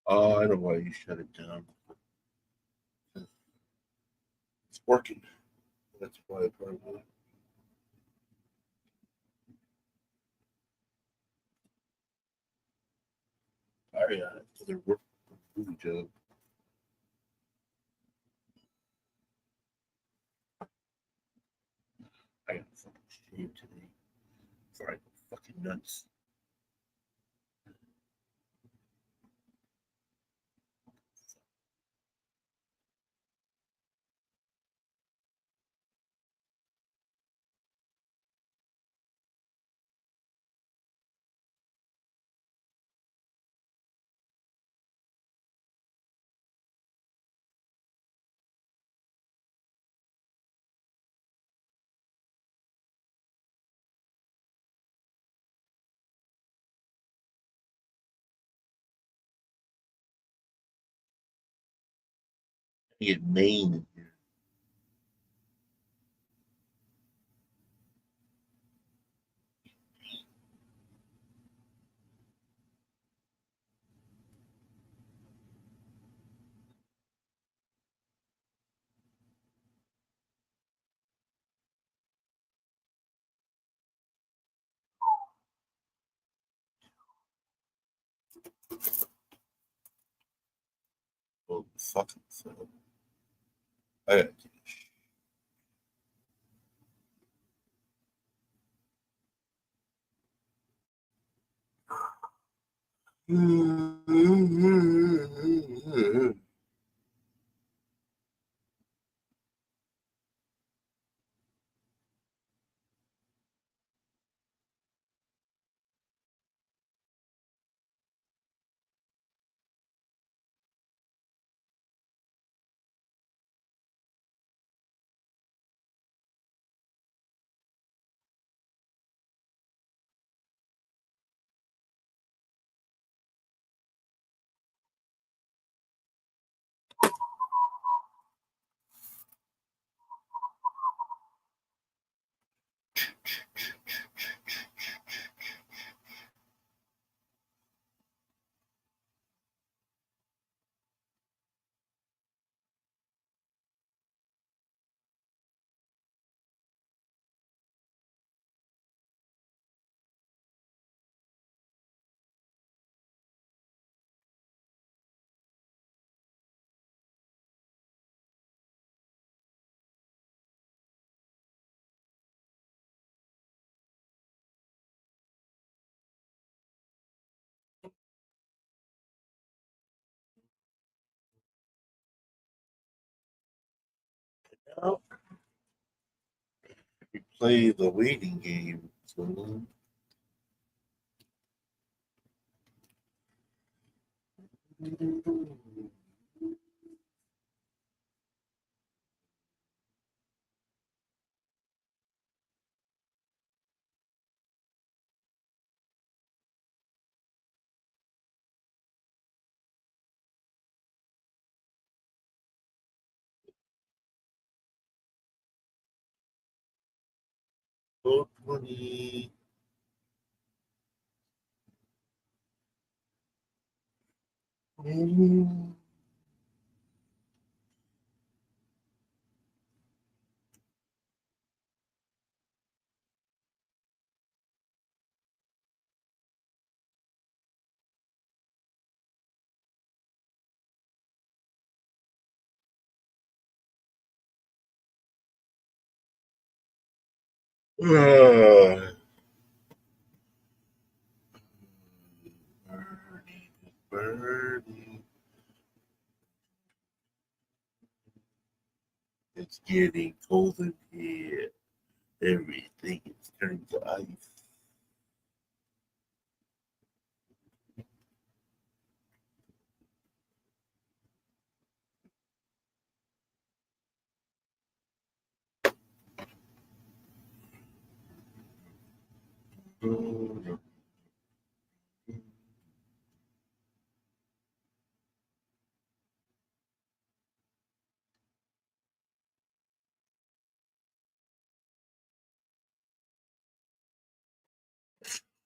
Oh, I know why you shut it down. It's working. That's why probably. Oh yeah, they're working a good job. I got fucking shave today before I go fucking nuts. I get Maine in here. Oh, fucking so. I gotta take a shit. Now we play the waiting game. So, oh, 20. Uh, Birdie, birdie. It's getting cold in here. Everything is turning to ice.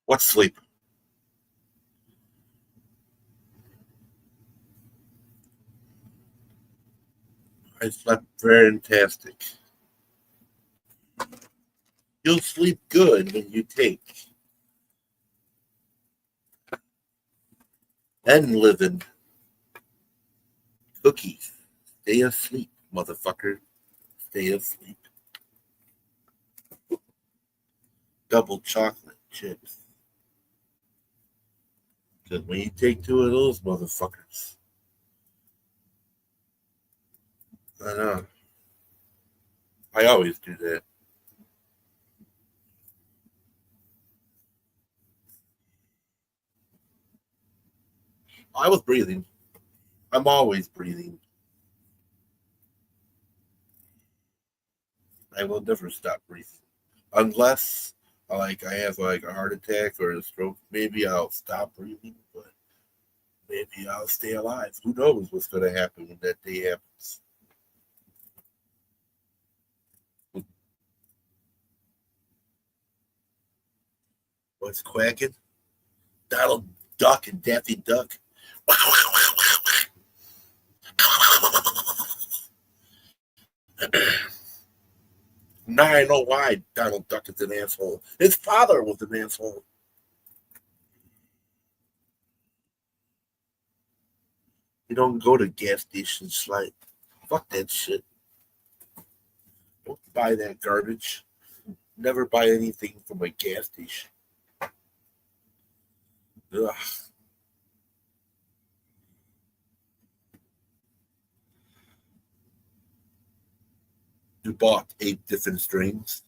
What's sleep? I slept fantastic. You'll sleep good when you take and living cookies. Stay asleep, motherfucker. Stay asleep. Double chocolate chips. Because when you take two of those motherfuckers, I know. I always do that. I was breathing. I'm always breathing. I will never stop breathing. Unless I have like a heart attack or a stroke, maybe I'll stop breathing, but maybe I'll stay alive. Who knows what's gonna happen when that day happens. What's quacking? Donald Duck and Daffy Duck. Now I know why Donald Duck is an asshole. His father was an asshole. You don't go to gas stations like, fuck that shit. Don't buy that garbage. Never buy anything from a gas station. Ugh. You bought 8 different strains.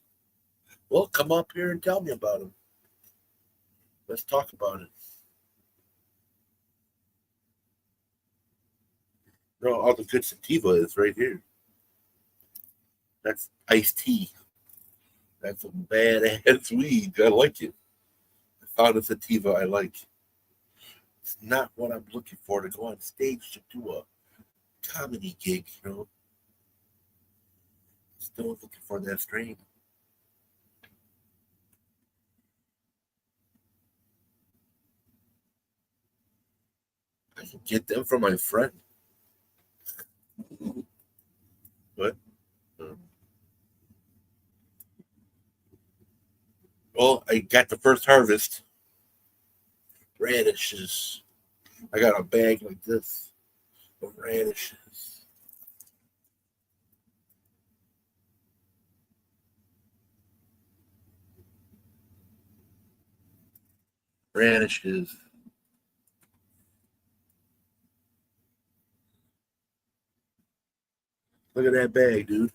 Well, come up here and tell me about them. Let's talk about it. No, all the good sativa is right here. That's iced tea. That's a badass weed. I like it. I found a sativa I like. It's not what I'm looking for to go on stage to do a comedy gig, you know. Still looking for that strain. I can get them from my friend. What? Well, I got the first harvest. Radishes. I got a bag like this of radishes. Radishes. Look at that bag, dude.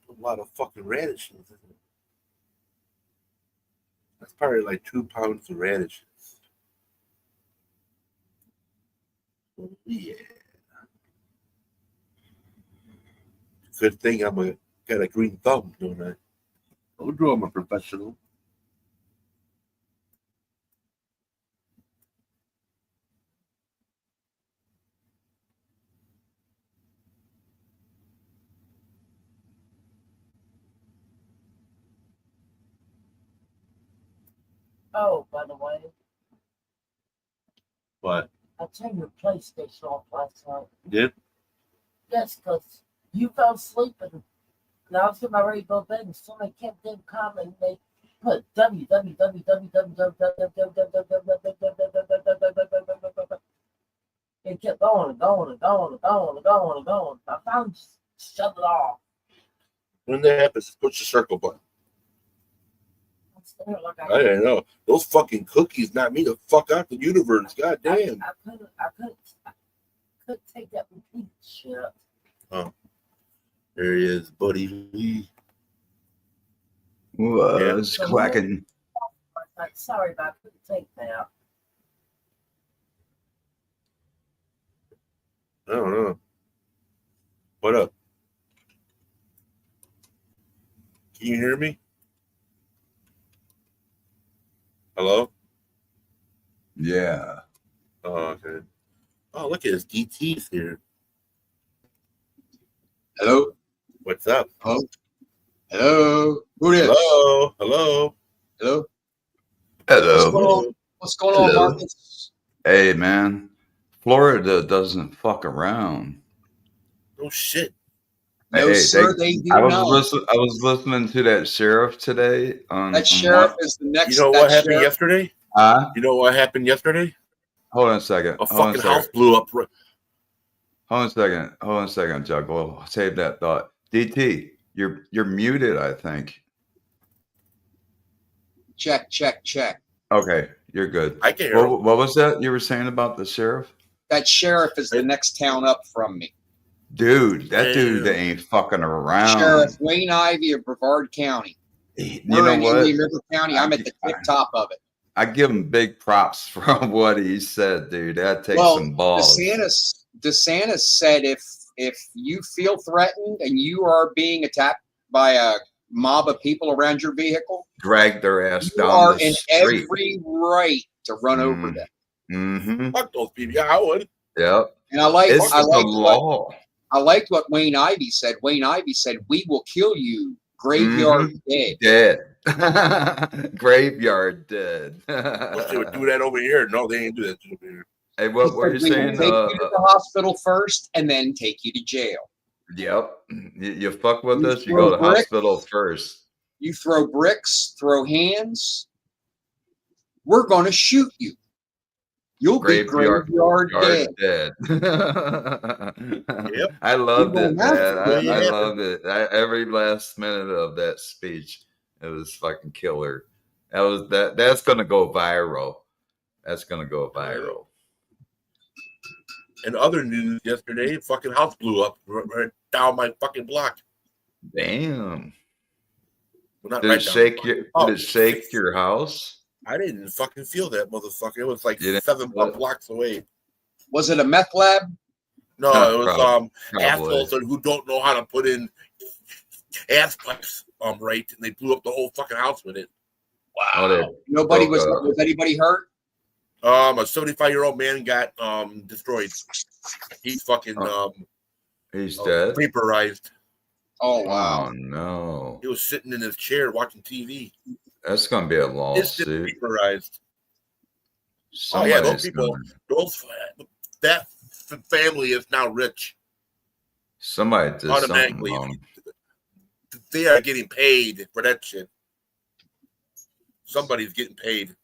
A lot of fucking radishes, isn't it? That's probably like 2 pounds of radishes. Oh, yeah. Good thing got a green thumb, don't I? Don't know I'm a professional. Oh, by the way. What? I turned your PlayStation off last night. You did? Yes, because you fell asleep and I was getting ready to go to bed and somebody kept in comment and they put it kept going and going and going and going and going and going. I finally just shut it off. When that happens, push the circle button. Like I didn't know. Those fucking cookies knocked me the fuck out the universe. God damn. I couldn't take that repeat shit. Oh. There he is, Buddy Lee. Was quacking. Sorry, but I couldn't take that. I don't know. What up? Can you hear me? Hello? Yeah. Oh, okay. Oh, look at his DT's here. Hello? What's up? Hello? Hello? Who is? Hello? Hello? Hello? Hello. What's going on, Hello. Marcus? Hey, man. Florida doesn't fuck around. No shit. No, Hey, sir, they do I was not. listening. I was listening to that sheriff today That sheriff is the next. You know that what happened sheriff, yesterday? Huh? You know what happened yesterday? Hold on a second. A Hold on a fucking house second. blew up. Hold on a second. Hold on a second, Juggalo. Save that thought. DT, you're muted, I think. check, check, check. Okay, you're good. I can hear him. What was that you were saying about the sheriff? That sheriff is the next town up from me. Dude, that dude Damn. ain't fucking around. Sheriff Wayne Ivy of Brevard County. You We're know in what? Indian River County. I'm at the tip top of it. I give him big props for what he said, dude. That takes Well, some balls. DeSantis said if you feel threatened and you are being attacked by a mob of people around your vehicle, Drag their ass you down are the in street. every right to run over them. Mm-hmm. Fuck those people. Yeah, I would. Yep. And I liked It's the law. what Wayne Ivy said. Wayne Ivy said, "We will kill you, graveyard dead." Dead. Graveyard dead. Wish they would do that over here. No, they ain't do that over here. Hey, He what were said, you "We will saying? take you to the hospital first, and then take you to jail. Yep. You fuck with You us, you go to throw bricks. hospital first. You throw bricks, throw hands. We're going to shoot you. You'll be graveyard dead." Yep. I loved it, man. I Yeah. loved it. Every last minute of that speech, it was fucking killer. That's gonna go viral. That's gonna go viral. In other news yesterday, fucking house blew up right down my fucking block. Damn. Well, not Did right it down shake the your block. did it shake your house? I didn't fucking feel that motherfucker. It was like You didn't 7 feel it? blocks away. Was it a meth lab? No, Huh, it was probably. assholes who don't know how to put in ass pipes right, and they blew up the whole fucking house with it. Oh, they Nobody broke, was anybody hurt? A 75-year-old man got destroyed. He's fucking he's dead. vaporized. Oh wow. Oh no. He was sitting in his chair watching TV. That's gonna be a Instant lawsuit. vaporized. Oh yeah, those Somebody's people, gonna- that family is now rich. Somebody did something Automatically. wrong. They are getting paid for that shit. Somebody's getting paid.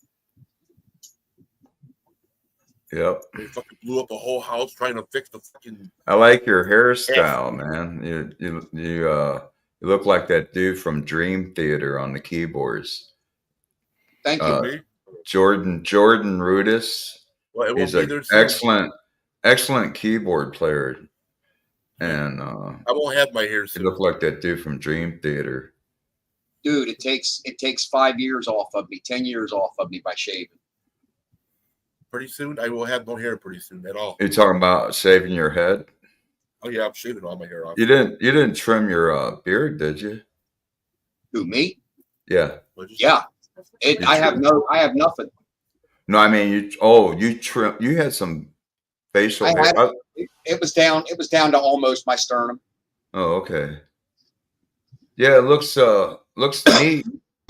Yep. They fucking blew up a whole house trying to fix the fucking. I like your hairstyle, man. You look like that dude from Dream Theater on the keyboards. Thank you. Jordan Rudess. Well, it won't He's be an there soon. excellent keyboard player. And I won't have my hair you soon. look like that dude from Dream Theater. Dude, it takes 5 years off of me, 10 years off of me by shaving. Pretty soon, I will have no hair pretty soon at all. You're talking about shaving your head? Oh yeah, I'm shaving all my hair off. You didn't trim your beard, did you? Who, me? Yeah. Yeah. I have nothing. No, I mean you had some facial hair. It was down to almost my sternum. Oh, okay. Yeah, it looks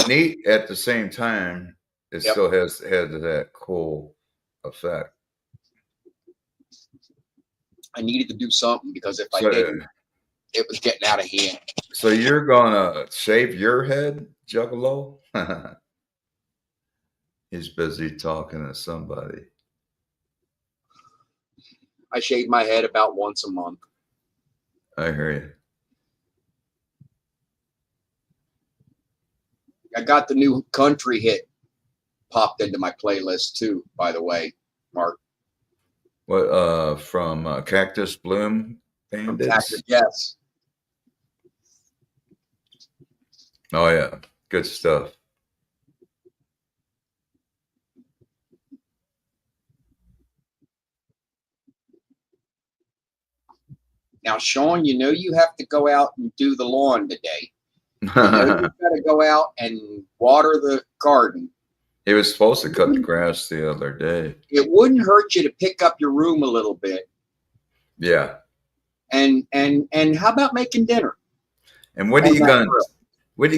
neat at the same time. It still has that cool effect. I needed to do something because if I didn't, it was getting out of hand. So you're gonna shave your head, Juggalo? He's busy talking to somebody. I shave my head about once a month. I hear you. I got the new country hit popped into my playlist too, by the way, Mark. What from Cactus Bloom Bandits? Yes. Oh yeah, good stuff. Now, Sean, you know you have to go out and do the lawn today. You know you've got to go out and water the garden. He was supposed to cut the grass the other day. It wouldn't hurt you to pick up your room a little bit. Yeah. And how about making dinner? And what are you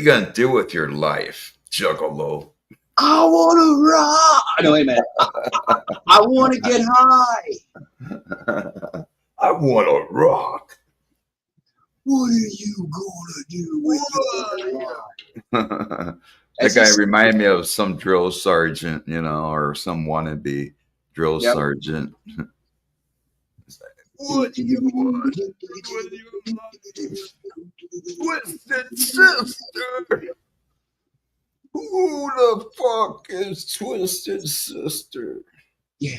gonna do with your life, Juggalo? I want to rock. No, wait a minute. I want to get high. I want to rock. What are you gonna do with your life? That guy reminded me of some drill sergeant, you know, or some wannabe drill Yep. sergeant. What do you want? Twisted Sister. Who the fuck is Twisted Sister? Yeah.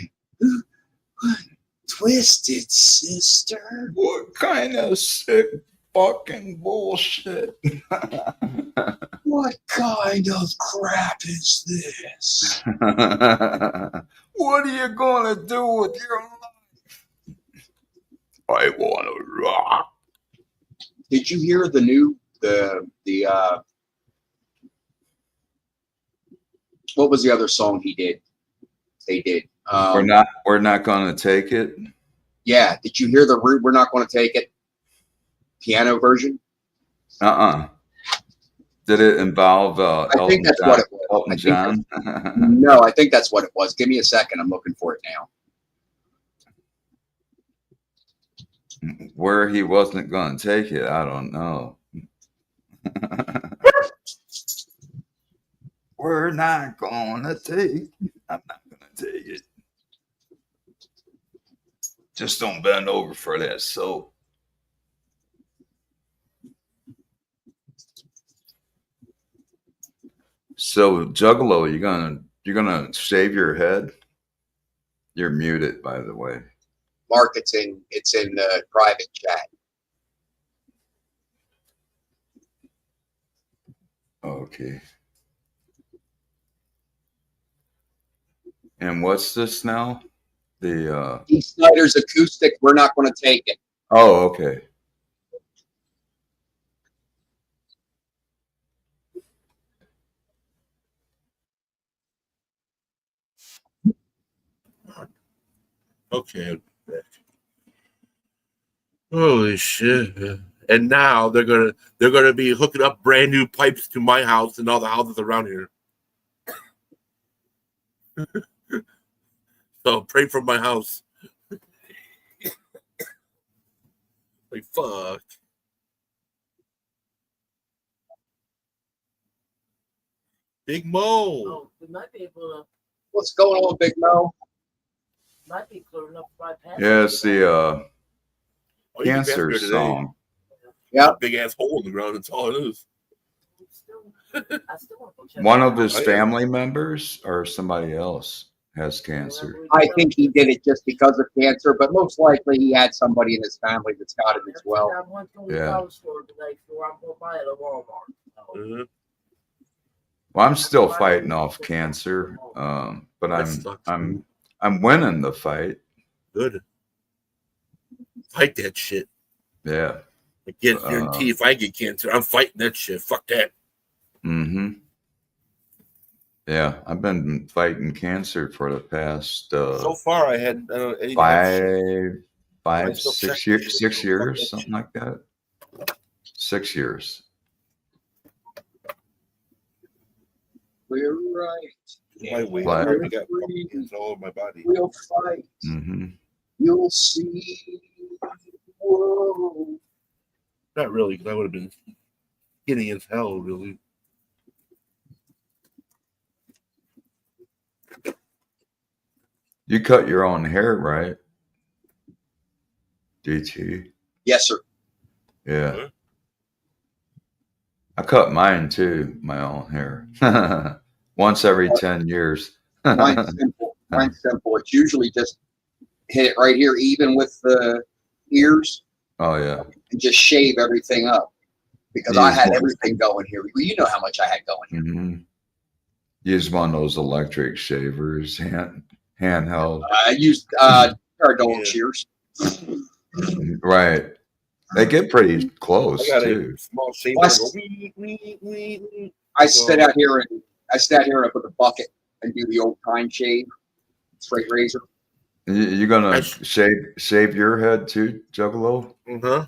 Twisted Sister. What kind of sick fucking bullshit? What kind of crap is this? What are you gonna do with your life? I wanna rock. Did you hear the new what was the other song he did? They did. We're not gonna take it. Yeah. Did you hear the We're Not Gonna Take It piano version? Did it involve I think that's what it was. Elton John? No, I think that's what it was. Give me a second. I'm looking for it now. Where he wasn't going to take it, I don't know. We're not going to take it. I'm not going to take it. Just don't bend over for that soap. So, Juggalo, you're gonna shave your head? You're muted, by the way. Mark, it's in the private chat. Okay. And what's this now? The Dee Snider's acoustic. We're Not Going to Take It. Oh, okay. Okay. Holy shit. And now they're gonna be hooking up brand new pipes to my house and all the houses around here. So pray for my house. Like fuck. Big Mo. Oh, we might be able to. What's going on, Big Mo? Might be clearing up by past. Yeah, it's the Oh, you can cancer pass here today. song. Yeah. Big ass hole in the ground. That's all it is. I still want to check One it of out. his family members or somebody else has cancer. I think he did it just because of cancer, but most likely he had somebody in his family that's got it as well. I went to the Yeah. dollar store today, so I'm gonna buy it at Walmart. So, Mhm. Well, I'm still fighting off cancer, but That sucks, dude. I'm winning the fight. Good. Fight that shit. Yeah. I guarantee if I get cancer, I'm fighting that shit. Fuck that. Mm-hmm. Yeah, I've been fighting cancer for the past So far, I had anything else. five, still 6 check years, shit, 6 so years, fuck that something shit. like that. 6 years. We're right. My weight, Black. I already got pumpkins all over my body. We'll fight. Mm-hmm. You'll see. Whoa. Not really, because I would have been skinny as hell, really. You cut your own hair, right? DT. Yes, sir. Yeah. Huh? I cut mine too, my own hair. Once every 10 years. Mine's simple. Mine's simple. It's usually just hit it right here, even with the ears, Oh yeah. and just shave everything up. Because I Use had one. everything going here. Well, you know how much I had going here. Mm-hmm. Use one of those electric shavers, handheld. I used Cardone Yeah. shears. Right. They get pretty close I got too. a small shaver. Plus- Go, wee. I sit out here and I put the bucket and do the old time shave, straight razor. You gonna Nice. shave your head too, Juggalo? Uh-huh.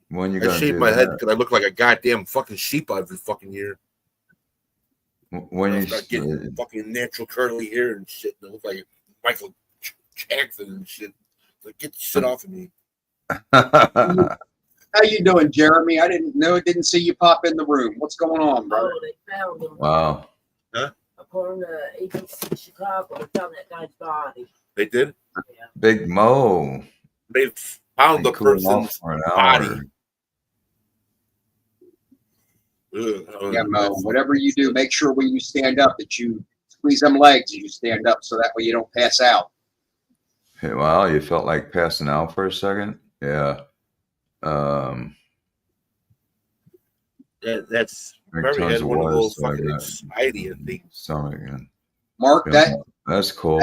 When you I gonna shaved do my head that? because I look like a goddamn fucking sheep every fucking year. When I you start getting fucking natural curly hair and shit. And I look like Michael Jackson and shit. Like, get the shit off of me. How you doing, Jeremy? I didn't see you pop in the room. What's going on, brother? Oh, they found him. Wow. According to ABC Chicago, they found that guy's body. They did. Yeah. Big Mo. They found the Been cooling off person's for an body. hour. Yeah, Mo. Whatever you do, make sure when you stand up that you squeeze them legs as you stand up, so that way you don't pass out. Hey, wow, you felt like passing out for a second? Yeah. That's Drink probably tons had of one of water those so I fucking got anxiety and things. stomach again. Mark, Yeah, that's cool.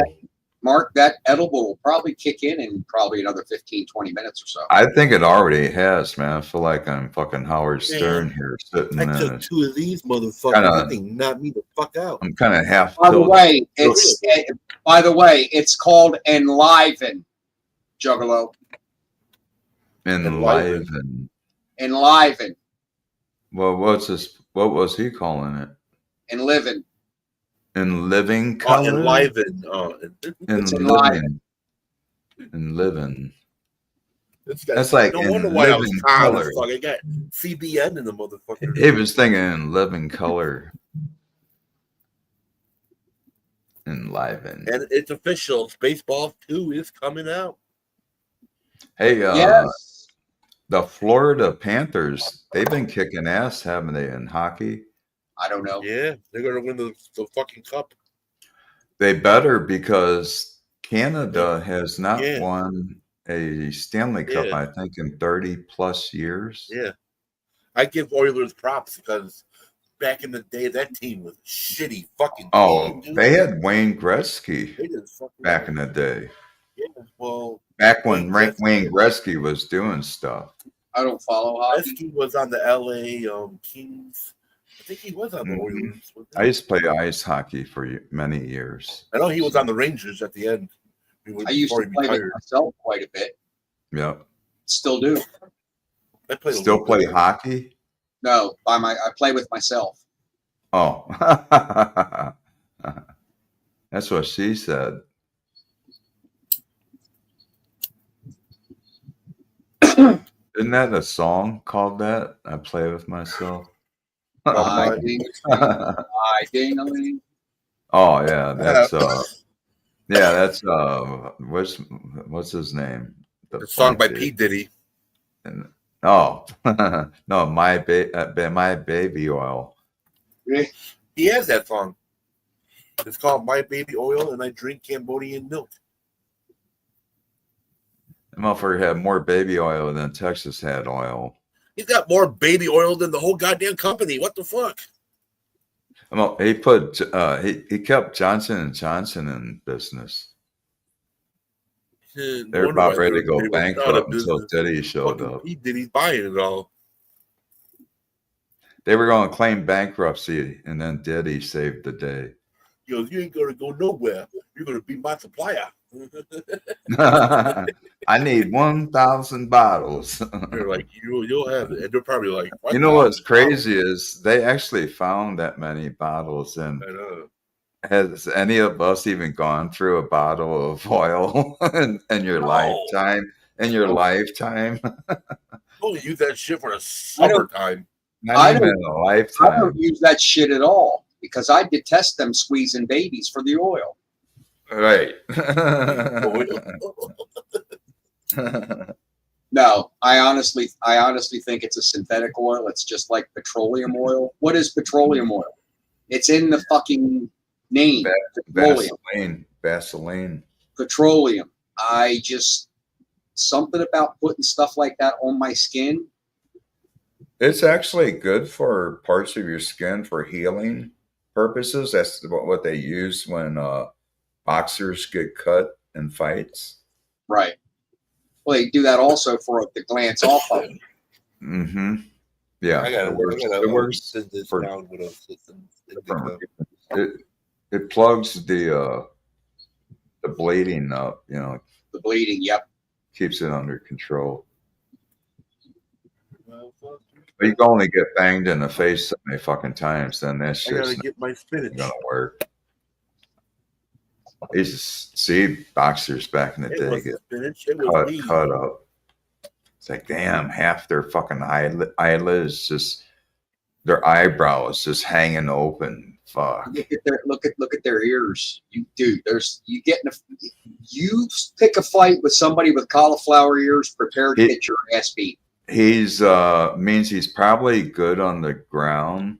that edible will probably kick in probably another 15, 20 minutes or so. I think it already has, man. I feel like I'm fucking Howard Stern Man, here sitting I in took it. 2 of these motherfuckers. Kinda- That thing knocked me the fuck out. I'm kind of half By the tilted. way, it's called Enliven, Juggalo. Enliven. Enliven Well, what was he calling it? and living. In living Oh, color? enliven. In It's living. In living. That's like no in wonder why I was living calm color. as fuck. I got CBN in the motherfucker. He was thinking in living color. Enliven. And it's official. Spaceballs 2 is coming out. Hey, Yes. the Florida Panthers, they've been kicking ass, haven't they, in hockey? I don't know. Yeah, they're gonna win the fucking cup. They better, because Canada has not Yeah. won a Stanley Cup, Yeah. I think, in 30 plus years. Yeah, I give Oilers props because back in the day, that team was a shitty fucking Oh, team, dude. they had Wayne Gretzky They didn't fucking back in the day. Yeah, well, Back when Wayne Wayne Gretzky was doing stuff. I don't follow hockey. Gretzky was on the LA Kings. I think he was on the Mhm. Oilers. wasn't he? I used to play ice hockey for many years. I know he was on the Rangers at the end. I used to play with myself quite a bit. Yep. Still do. I played a Still little play bit. hockey? No, I play with myself. Oh. That's what she said. Isn't that a song called that? I play with myself. I ding-a-ling. Oh yeah, that's what's his name? The song by funky- P. Diddy. And, oh no, my baby oil. He has that song. It's called My Baby Oil and I Drink Cambodian Milk. The motherfucker had more baby oil than Texas had oil. He's got more baby oil than the whole goddamn company. What the fuck? Well, he put he kept Johnson & Johnson in business. They're about ready to go bankrupt until Diddy showed up. He did. He's buying it all. They were going to claim bankruptcy, and then Diddy saved the day. He goes, you ain't going to go nowhere. You're going to be my supplier. I need 1,000 bottles. They're like, you'll have it. And they're probably like, You know what's crazy is they actually found that many bottles. And I know. has any of us even gone through a bottle of oil in your lifetime? In your lifetime? Only use that shit for a summertime. Not even in a lifetime. I don't use that shit at all because I detest them squeezing babies for the oil. Right. No, I honestly think it's a synthetic oil. It's just like petroleum oil. What is petroleum oil? It's in the fucking name. Vaseline. Petroleum. Something about putting stuff like that on my skin. It's actually good for parts of your skin for healing purposes. That's what they use when boxers get cut in fights. Right. Well, they do that also for the glance off of it. Mm-hmm. Yeah. It works for down with a system. It plugs the bleeding up, The bleeding, yep. Keeps it under control. But you can only get banged in the face so many fucking times, then that shit's get my spinach. Gonna work. I used to see boxers back in the day get cut up. It's like, damn, half their fucking eyelids just, their eyebrows just hanging open. Fuck. Look at their ears. You pick a fight with somebody with cauliflower ears, prepare to get your ass beat. He's means he's probably good on the ground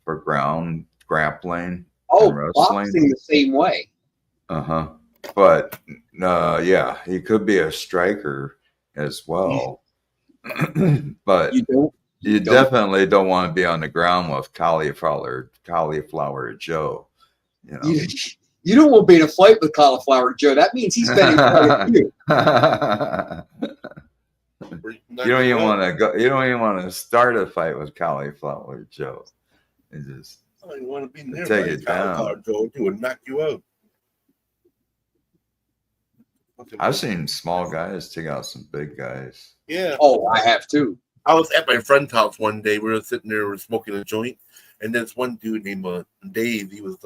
for ground grappling. Oh, boxing the same way. But yeah, he could be a striker as well. But you definitely don't want to be on the ground with cauliflower Joe. You know? You don't want to be in a fight with cauliflower Joe. That means he's been in fight with you. You don't even want to go. You don't even want to start a fight with cauliflower Joe. It just I don't want to be near take it down. Joe. He would knock you out. I've seen small guys take out some big guys. Yeah. Oh, I have too. I was at my friend's house one day. We were sitting there, we were smoking a joint, and this one dude named Dave. He was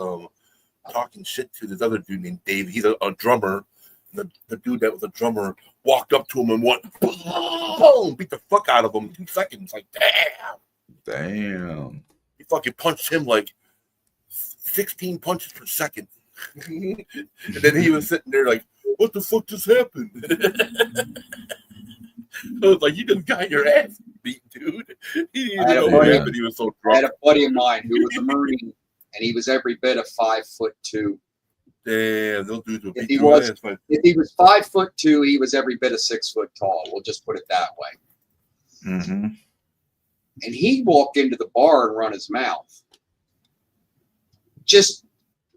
talking shit to this other dude named Dave. He's a drummer. The dude that was a drummer walked up to him and went, boom, beat the fuck out of him in 2 seconds. Like, damn. He fucking punched him like 16 punches per second. And then he was sitting there like, what the fuck just happened? I was like, you just got your ass beat, dude. He didn't even know what happened. He was so drunk. I had a buddy of mine who was a Marine, and he was every bit of 5'2". Damn, those dudes would beat If he was 5'2", he was every bit of 6 foot tall. We'll just put it that way. Mm-hmm. And he walked into the bar and run his mouth, just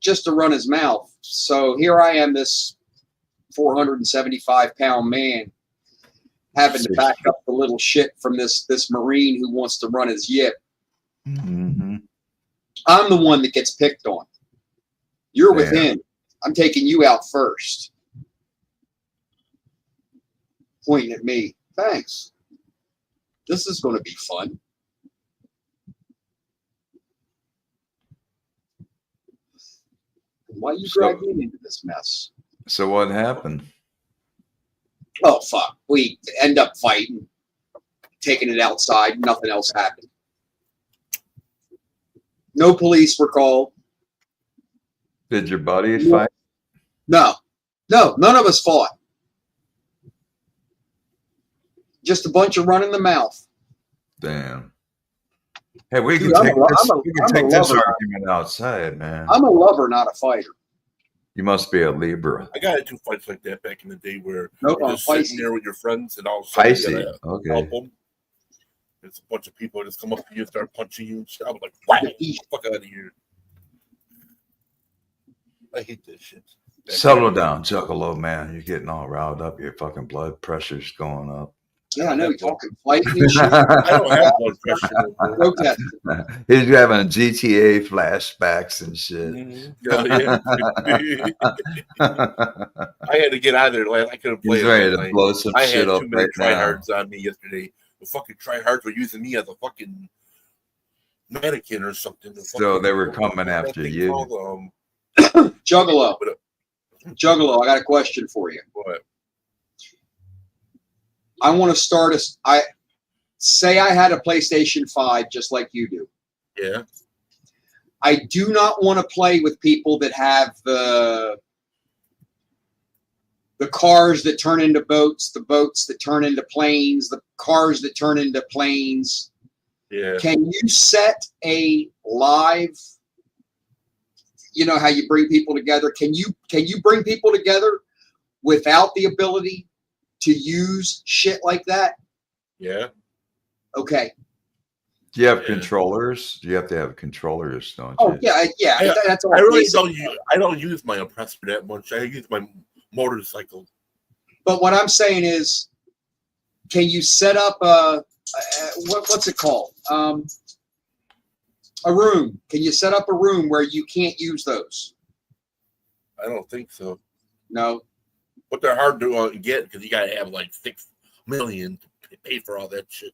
to run his mouth. So here I am, this 475-pound man, having to back up the little shit from this Marine who wants to run his yip. Mm-hmm. I'm the one that gets picked on. You're with him. I'm taking you out first. Pointing at me. Thanks. This is going to be fun. Why you drag me into this mess? So what happened? Oh, fuck. We end up fighting, taking it outside. Nothing else happened. No police were called. Did your buddy fight? No, none of us fought. Just a bunch of running the mouth. Damn. Hey, we can take this argument outside, man. I'm a lover, not a fighter. You must be a Libra. I got into fights like that back in the day where you're just sitting there with your friends and all of a sudden you gotta help them. There's a bunch of people that just come up to you and start punching you and shit. I was like, wow, get the fuck out of here. I hate this shit. Settle down, Juggalo, man. You're getting all riled up. Your fucking blood pressure's going up. Yeah, I know. You're talking fighting and shit. I don't have blood pressure no more. Okay. He's having GTA flashbacks and shit. I had to get out of there. I couldn't play. He's ready to blow some shit up right now. I had too many tryhards on me yesterday. The fucking tryhards were using me as a fucking mannequin or something. So they were coming after you. Called, Juggalo. Juggalo, I got a question for you. What? I want to start I had a PlayStation 5 just like you do. Yeah. I do not want to play with people that have the cars that turn into boats, the boats that turn into planes, the cars that turn into planes. Yeah. Can you set a live, you know how you bring people together? Can you bring people together without the ability to use shit like that? Yeah. Okay. Do you have controllers? You have to have controllers, don't you? Oh yeah. That's all. I really don't use. I don't use my oppressor that much. I use my motorcycle. But what I'm saying is, can you set up what's it called? A room. Can you set up a room where you can't use those? I don't think so. No. But they're hard to get because you got to have like 6 million to pay for all that shit.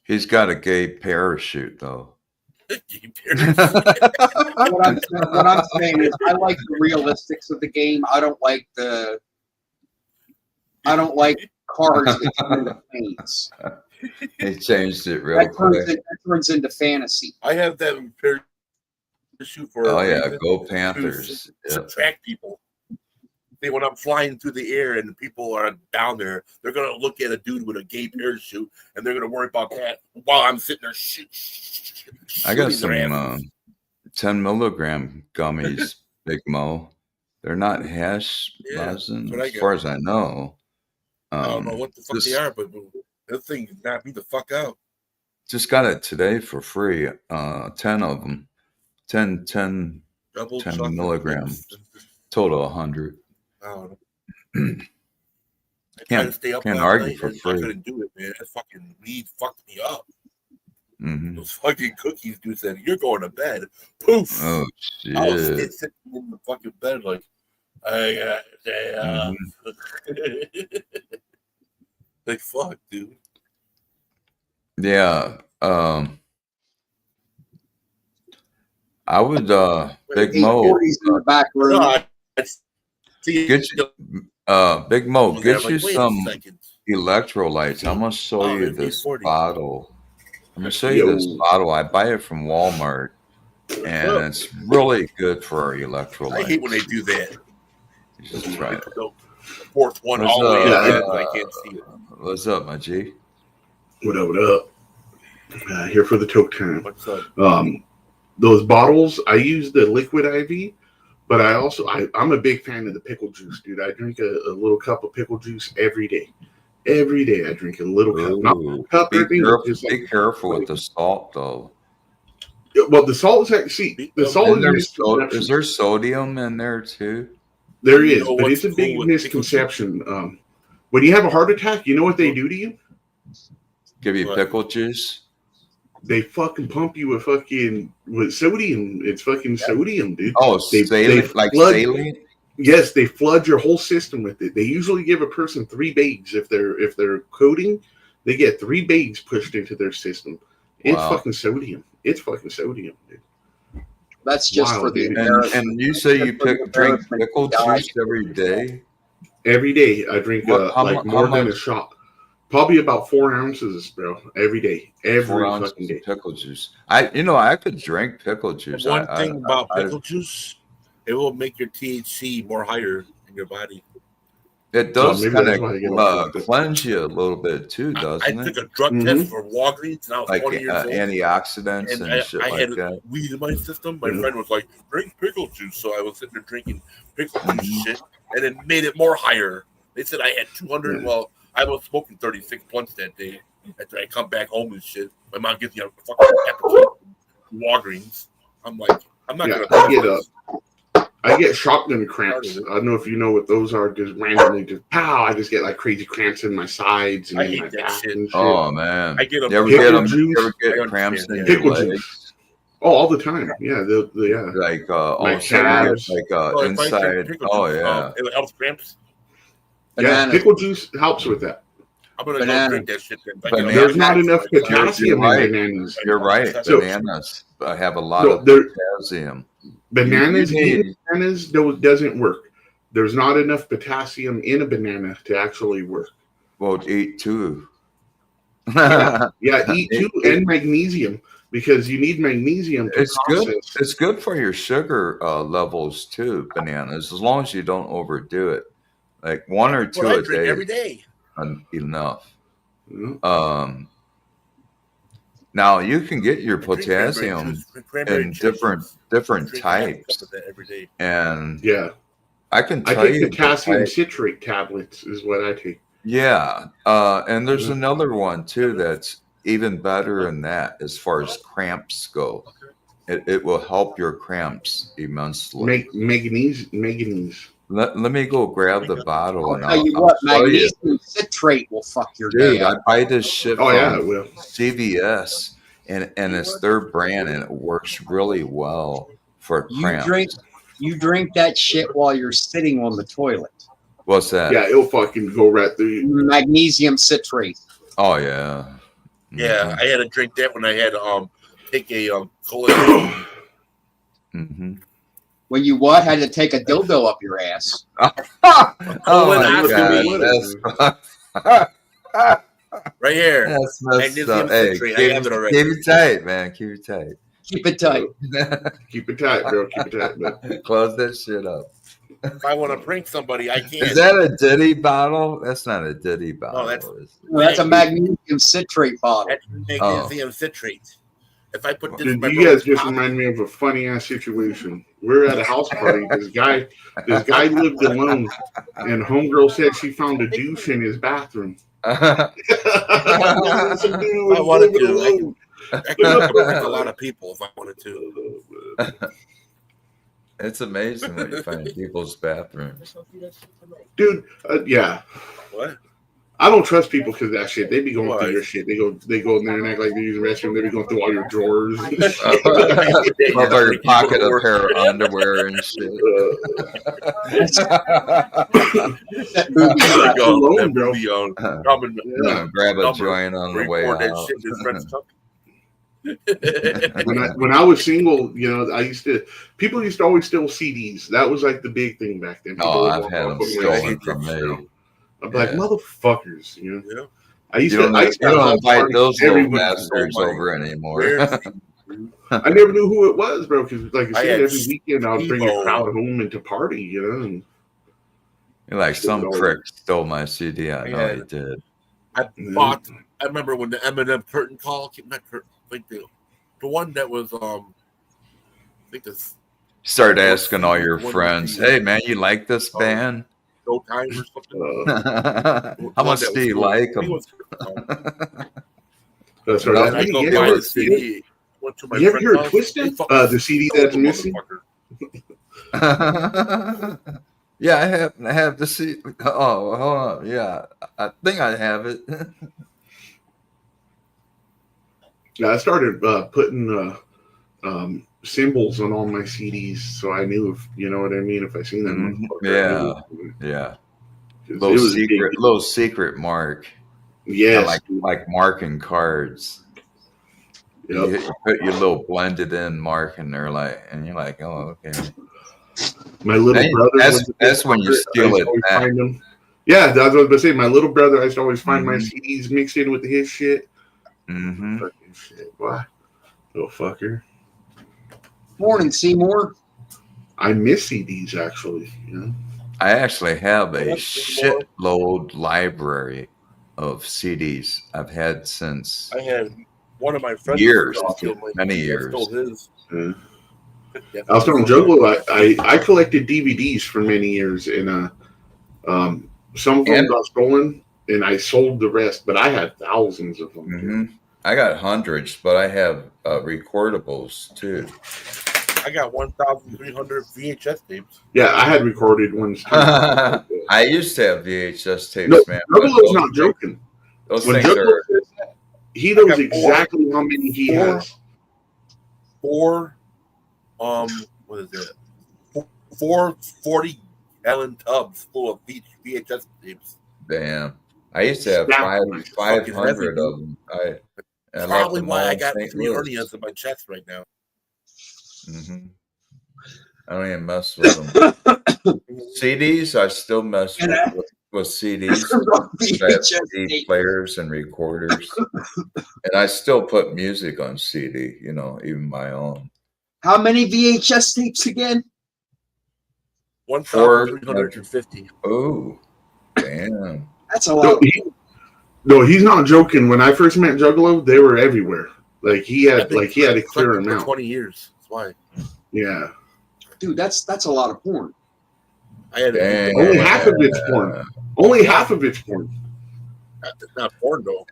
He's got a gay parachute, though. What I'm saying is, I like the realistics of the game. I don't like cars that turn into planes. He changed it real That quick. turns into fantasy. I have that parachute for Oh a yeah, reason, go to Panthers. Yep. subtract people. See, when I'm flying through the air and people are down there, they're gonna look at a dude with a gay parachute and they're gonna worry about that while I'm sitting there I got shooting their some asses. 10 milligram gummies, Big Mo. They're not hash Yeah, that's resin, what I as got. far as I know. I don't know what the fuck they are, but that thing knocked me the fuck out. Just got it today for free. 10 of them. 10 Double 10 chocolate milligrams. chips. Total 100. I don't know. I tried to stay up Can't last argue night for and I free. couldn't do it, man. That fucking weed fucked me up. Mm-hmm. Those fucking cookies, dude, said, "You're going to bed." Poof. Oh I was shit. sitting in the fucking bed like, I got day off. Like, fuck, dude. Yeah. I would Big Mo 840s in the back room. No, I see get you Big Mo, over there, get I'm you like, wait a some second. electrolytes. I'm gonna show Oh, you there's this 840. bottle. I'm gonna show you this Yo. bottle. I buy it from Walmart, and it's really good for our electrolytes. I hate when they do that. You should try it. The fourth one What's all the way in up? the end, I can't see it. What's up, my G? What up? What up? Here for the toke time. What's up? Those bottles, I use the liquid IV, but I'm a big fan of the pickle juice, dude. I drink a little cup of pickle juice every day. Every day I drink a little cup. Not a cup or anything, but just Be careful with the salt, though. Well, the salt is actually the salt Is there sodium in there too? There You is, know but what's it's a big cool with misconception. When you have a heart attack, you know what they do to you? Give you What? pickle juice? They fucking pump you with sodium. It's fucking sodium, dude. Oh, saline? Yes, they flood your whole system with it. They usually give a person 3 bags if they're coding. They get 3 bags pushed into their system. It's fucking sodium. It's fucking sodium, dude. That's just for the and you say you drink pickle juice every day? Every day I drink more than a shot. Probably about 4 ounces, bro. Every day. Every fucking day. Pickle juice. I could drink pickle juice. One thing about pickle juice, it will make your THC more higher in your body. It does kind of cleanse you a little bit too, doesn't it? I took a drug test for Walgreens and I was 20 years old. Antioxidants and shit I like had that. weed in my system. My friend was like, drink pickle juice. So I was sitting there drinking pickle juice shit, and it made it more higher. They said I had 200. Yeah. Well, I was smoking 36 blunts that day. After I come back home and shit, my mom gives me a fucking appetite from Walgreens. I'm like, I'm not gonna. I get shotgun cramps. I don't know if you know what those are. Just randomly, just pow! I just get like crazy cramps in my sides and in my back and shit. Oh man! I get them. You ever get cramps in your legs? Juice. Oh, all the time. Yeah, yeah. Like all calves, inside. Oh yeah. It helps cramps. Yeah, pickle juice helps with that. I'm gonna go drink that shit then. There's not enough potassium in bananas. You're right. Bananas have a lot of potassium. Bananas doesn't work. There's not enough potassium in a banana to actually work. Well, eat 2. yeah, eat 2 and magnesium because you need magnesium to process. Good. It's good for your sugar levels too. Bananas, as long as you don't overdo it. Like 1 or 2 a day every day. Enough. Mm-hmm. Now you can get your potassium in different types, and yeah, I take potassium citrate tablets is what I take. Yeah, and there's another one too that's even better than that as far as cramps go. It will help your cramps immensely. Manganese. Let me go grab the bottle. I'll tell you what, magnesium citrate will fuck your dude. I buy this shit from it will. CVS, and it's their brand, and it works really well for cramps. You drink that shit while you're sitting on the toilet. What's that? Yeah, it'll fucking go right through you. Magnesium citrate. Oh yeah. Yeah, I had to drink that when I had take a cholesterol. When you had to take a dildo up your ass. Oh my God. Right here. That's messed Magnesium up. Hey, citrate. I have it already. keep it tight, man. Keep it tight. Keep it tight. Keep it tight, bro. Keep it tight, man. Close that shit up. If I want to prank somebody, I can. Is that a Diddy bottle? That's not a Diddy bottle. that's- is it? Well, that's a magnesium citrate bottle. That's magnesium citrate. If I put this in Dude, my you guys brother's just pocket- remind me of a funny ass situation. We're at a house party. This guy lived alone, and homegirl said she found a douche in his bathroom. I wanted to. I could prank a lot of people if I wanted to. It's amazing what you find in people's bathrooms. Dude, yeah. What? I don't trust people because that shit. They be going Why? through your shit. They go in there and act like they're using the restroom. They be going through all your drawers. Motherfucker pocket a pair of underwear and shit. Alone, bro. Grab a joint on the way out. When I was single, you know, people used to always steal CDs. That was like the big thing back then. Oh, People I've would had walk them up and like, stolen from me. I'm like, motherfuckers, you know. Yeah. I You don't have invite parties those every little weekend. bastards over anymore. I never knew who it was, bro. Because like I I said, had every weekend I would bring a Steve-O. crowd home and to party, you know. And You're like, some prick stole my CD. I know he did. I bought. I remember when the Eminem curtain call came. Not curtain. Like the one that was. I think this. Start asking all your friends, "Hey, man, you like this band? No time or something. How much do you like them?" That's I right. go You buy ever the CD. Went to my you ever friend's heard house, Twisted? they fucking The CD stole that's the missing? motherfucker. Yeah, I have the CD. Oh, hold on. Yeah, I think I have it. Yeah, I started putting symbols on all my CDs, so I knew if you know what I mean. If I seen them, Yeah. It Little was secret mark. Yes, like marking cards. Yep. You put your little blended in mark in there, and you're like, oh, okay. My little brother. That's when you steal it back. Find them. Yeah, that's what I was gonna say. My little brother, I used to always find my CDs mixed in with his shit. Fucking shit, boy. Little fucker. Morning, Seymour. I miss CDs actually. You know? I actually have a shitload library of CDs I've had since I had one of my friends. years, steal my- many I years. stole his. I was telling Juggalo, I collected DVDs for many years, and some of them got stolen, and I sold the rest. But I had thousands of them. I got hundreds, but I have recordables too. I got 1,300 VHS tapes. Yeah, I had recorded ones too. I used to have VHS tapes, No, man. Juggalo's not joking. Those When things Juggalo are. says that, he knows exactly how many he has. What is it? 4 40-gallon tubs full of VHS tapes. Damn. I used to have 500 of them. I Probably them why all I in got St. 3 Louis. hernias in my chest right now. I don't even mess with them. CDs, I still mess with CDs. I have CD players and recorders. And I still put music on CD, even my own. How many VHS tapes again? 1,350. Oh, damn. That's a lot. No, he's not joking. When I first met Juggalo, they were everywhere. Like he had to clear them out. 20 years. That's why. Yeah. Dude, that's a lot of porn. I had only half of it's porn. Only half of it's porn. Not porn though.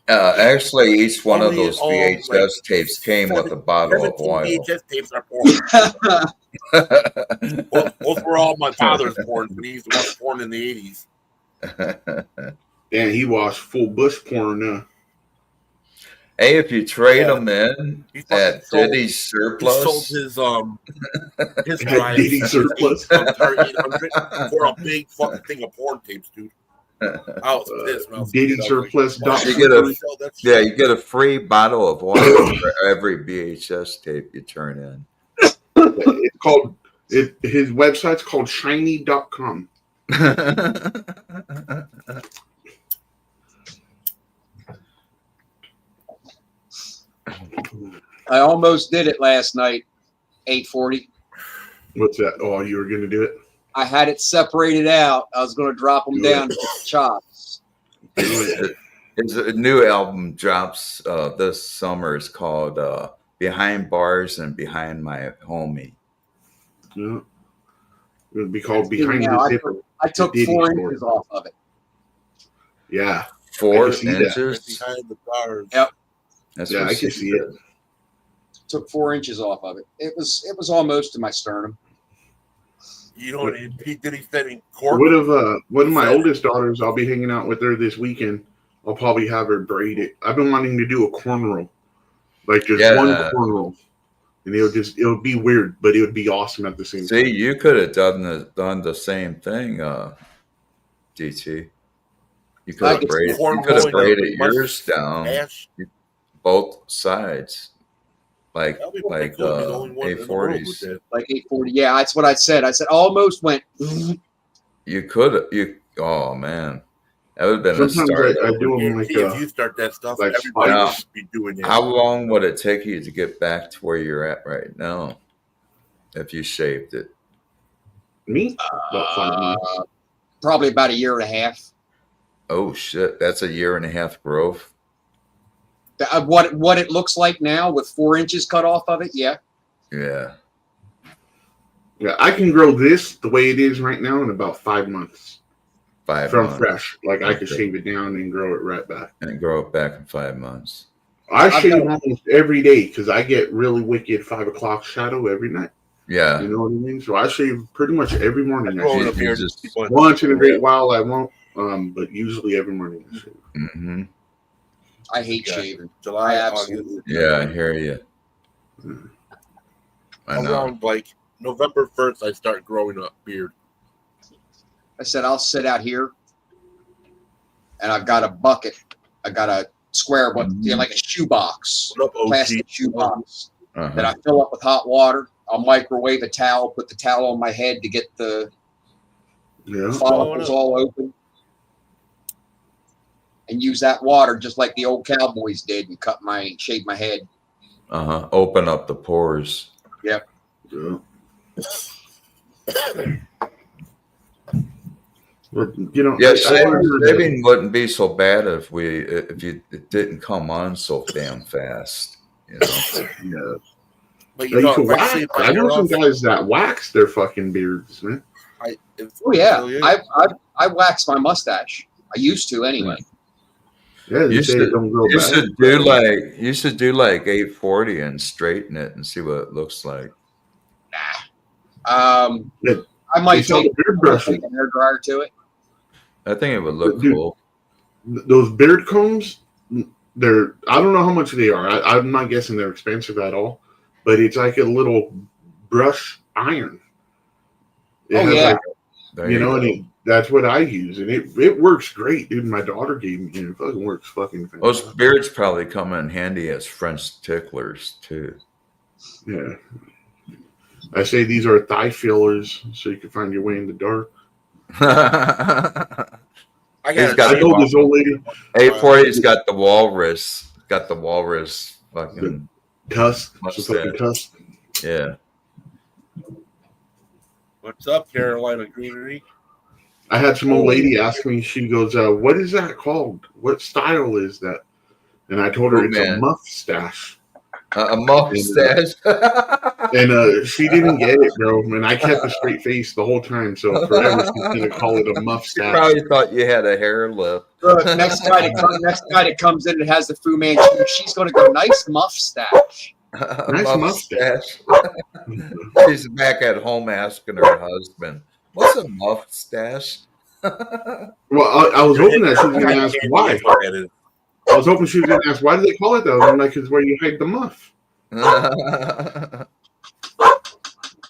Actually, each one of those VHS tapes came with a bottle of oil. VHS tapes are porn. Those were all my father's porn. He used to watch porn in the 80s. Damn, he watched full bush porn. Hey, if you trade them in at Diddy's surplus, he sold his drive Diddy surplus for a big fucking thing of porn tapes, dude. I was pissed. Diddy surplus. You get a free bottle of oil for every VHS tape you turn in. It's called his website's called shiny.com. I almost did it last night. 8:40. What's that? Oh, you were gonna do it? I had it separated out. I was going to drop them down to chops. It's a new album drops this summer. It's called Behind Bars and Behind My Homie. Yeah. It would be called Behind the Zipper. I took 4 inches off of it. Yeah. 4 inches? Behind the bars. Yep. That's yeah, I can see it. Took 4 inches off of it. It was almost to my sternum. You know, did he fit in court? One of my oldest daughters, I'll be hanging out with her this weekend. I'll probably have her braid it. I've been wanting to do a cornrow, like just one cornrow, and it'll be weird, but it would be awesome at the same time. See, you could have done the same thing, DT. You could have braided yours down both sides. Like 840s. Like 840. Yeah, that's what I said. I said almost went. You could. Oh man, that would have been a start. I do them like if you start that stuff, like everybody should be doing it. How long would it take you to get back to where you're at right now if you shaved it? Me? About 5 months. Probably about 1.5 years. Oh shit, that's 1.5 years growth. What it looks like now with 4 inches cut off of it, yeah. Yeah. Yeah, I can grow this the way it is right now in about 5 months. 5 from months. Fresh. Like I could shave it down and grow it right back. And grow it back in 5 months. I shave almost every day because I get really wicked 5 o'clock shadow every night. Yeah. You know what I mean? So I shave pretty much every morning. Just, once in a great while I won't, but usually every morning I shave. Mm-hmm. I hate shaving. July, absolutely. Yeah, I hear you. I know. Around like November 1st, I start growing a beard. I said I'll sit out here, and I've got a bucket. I got a square one, like a shoebox, plastic shoebox that I fill up with hot water. I'll microwave a towel, put the towel on my head to get the follicles all open, and use that water just like the old cowboys did and shave my head. Open up the pores. Yep. Yeah. But, you know, shaving wouldn't be so bad if it didn't come on so damn fast. You know. Yeah. But you know, I know some guys that wax their fucking beards, man. I wax my mustache. I used to anyway. Yeah, you should do like 840 and straighten it and see what it looks like. Nah. I might take a hair dryer to it. I think it would look cool. Those beard combs, I don't know how much they are. I'm not guessing they're expensive at all, but it's like a little brush iron. That's what I use, and it works great, dude. My daughter gave me it. Fucking works fucking fantastic. Those beards probably come in handy as French ticklers too. Yeah. I say these are thigh fillers, so you can find your way in the dark. I told this old lady. 840's got the walrus. Fucking tusk. Tusk. Yeah. What's up, Carolina Greenery? I had some old lady ask me. She goes, "What is that called? What style is that?" And I told her it's a mustache. A mustache. And she didn't get it, bro. And I kept a straight face the whole time. So forever she's gonna call it a mustache. She probably thought you had a hair lip. Look, next guy that comes in and has the Fu Manchu, she's gonna go, nice mustache. Nice mustache. She's back at home asking her husband, "What's a mustache?" Well, I was hoping that she was going to ask why. I was hoping she was going to ask, why do they call it that? I'm like, it's where you hide the muff.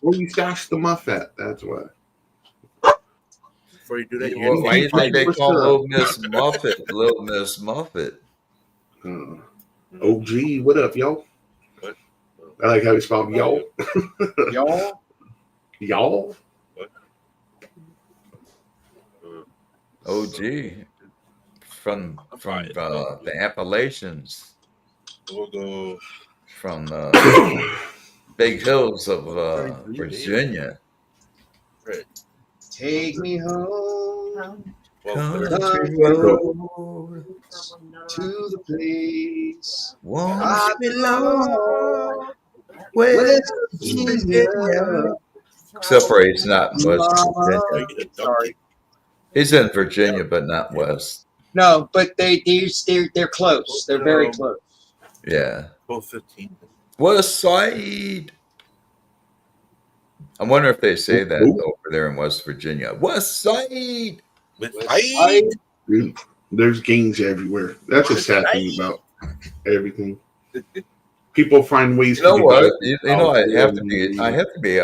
Where you stash the muff at, that's why. Before you do that, why do you think they call Little Miss Muffet Little Miss Muffet? OG, what up, y'all? I like how you spelled y'all. Y'all? Y'all? OG from the Appalachians. We'll go from the big hills of Virginia. Right. Take me home Well, Country road to the place won't I belong West West Virginia. Virginia. Except for he's not in West Mama. Virginia. Sorry. He's in Virginia, but not West. No, but they're close. They're very close. Yeah. both 15. West Side. I wonder if they say that over there in West Virginia. West Side. With Dude, there's gangs everywhere. That's a sad thing about everything. People find ways. You know to what? You know, I have to be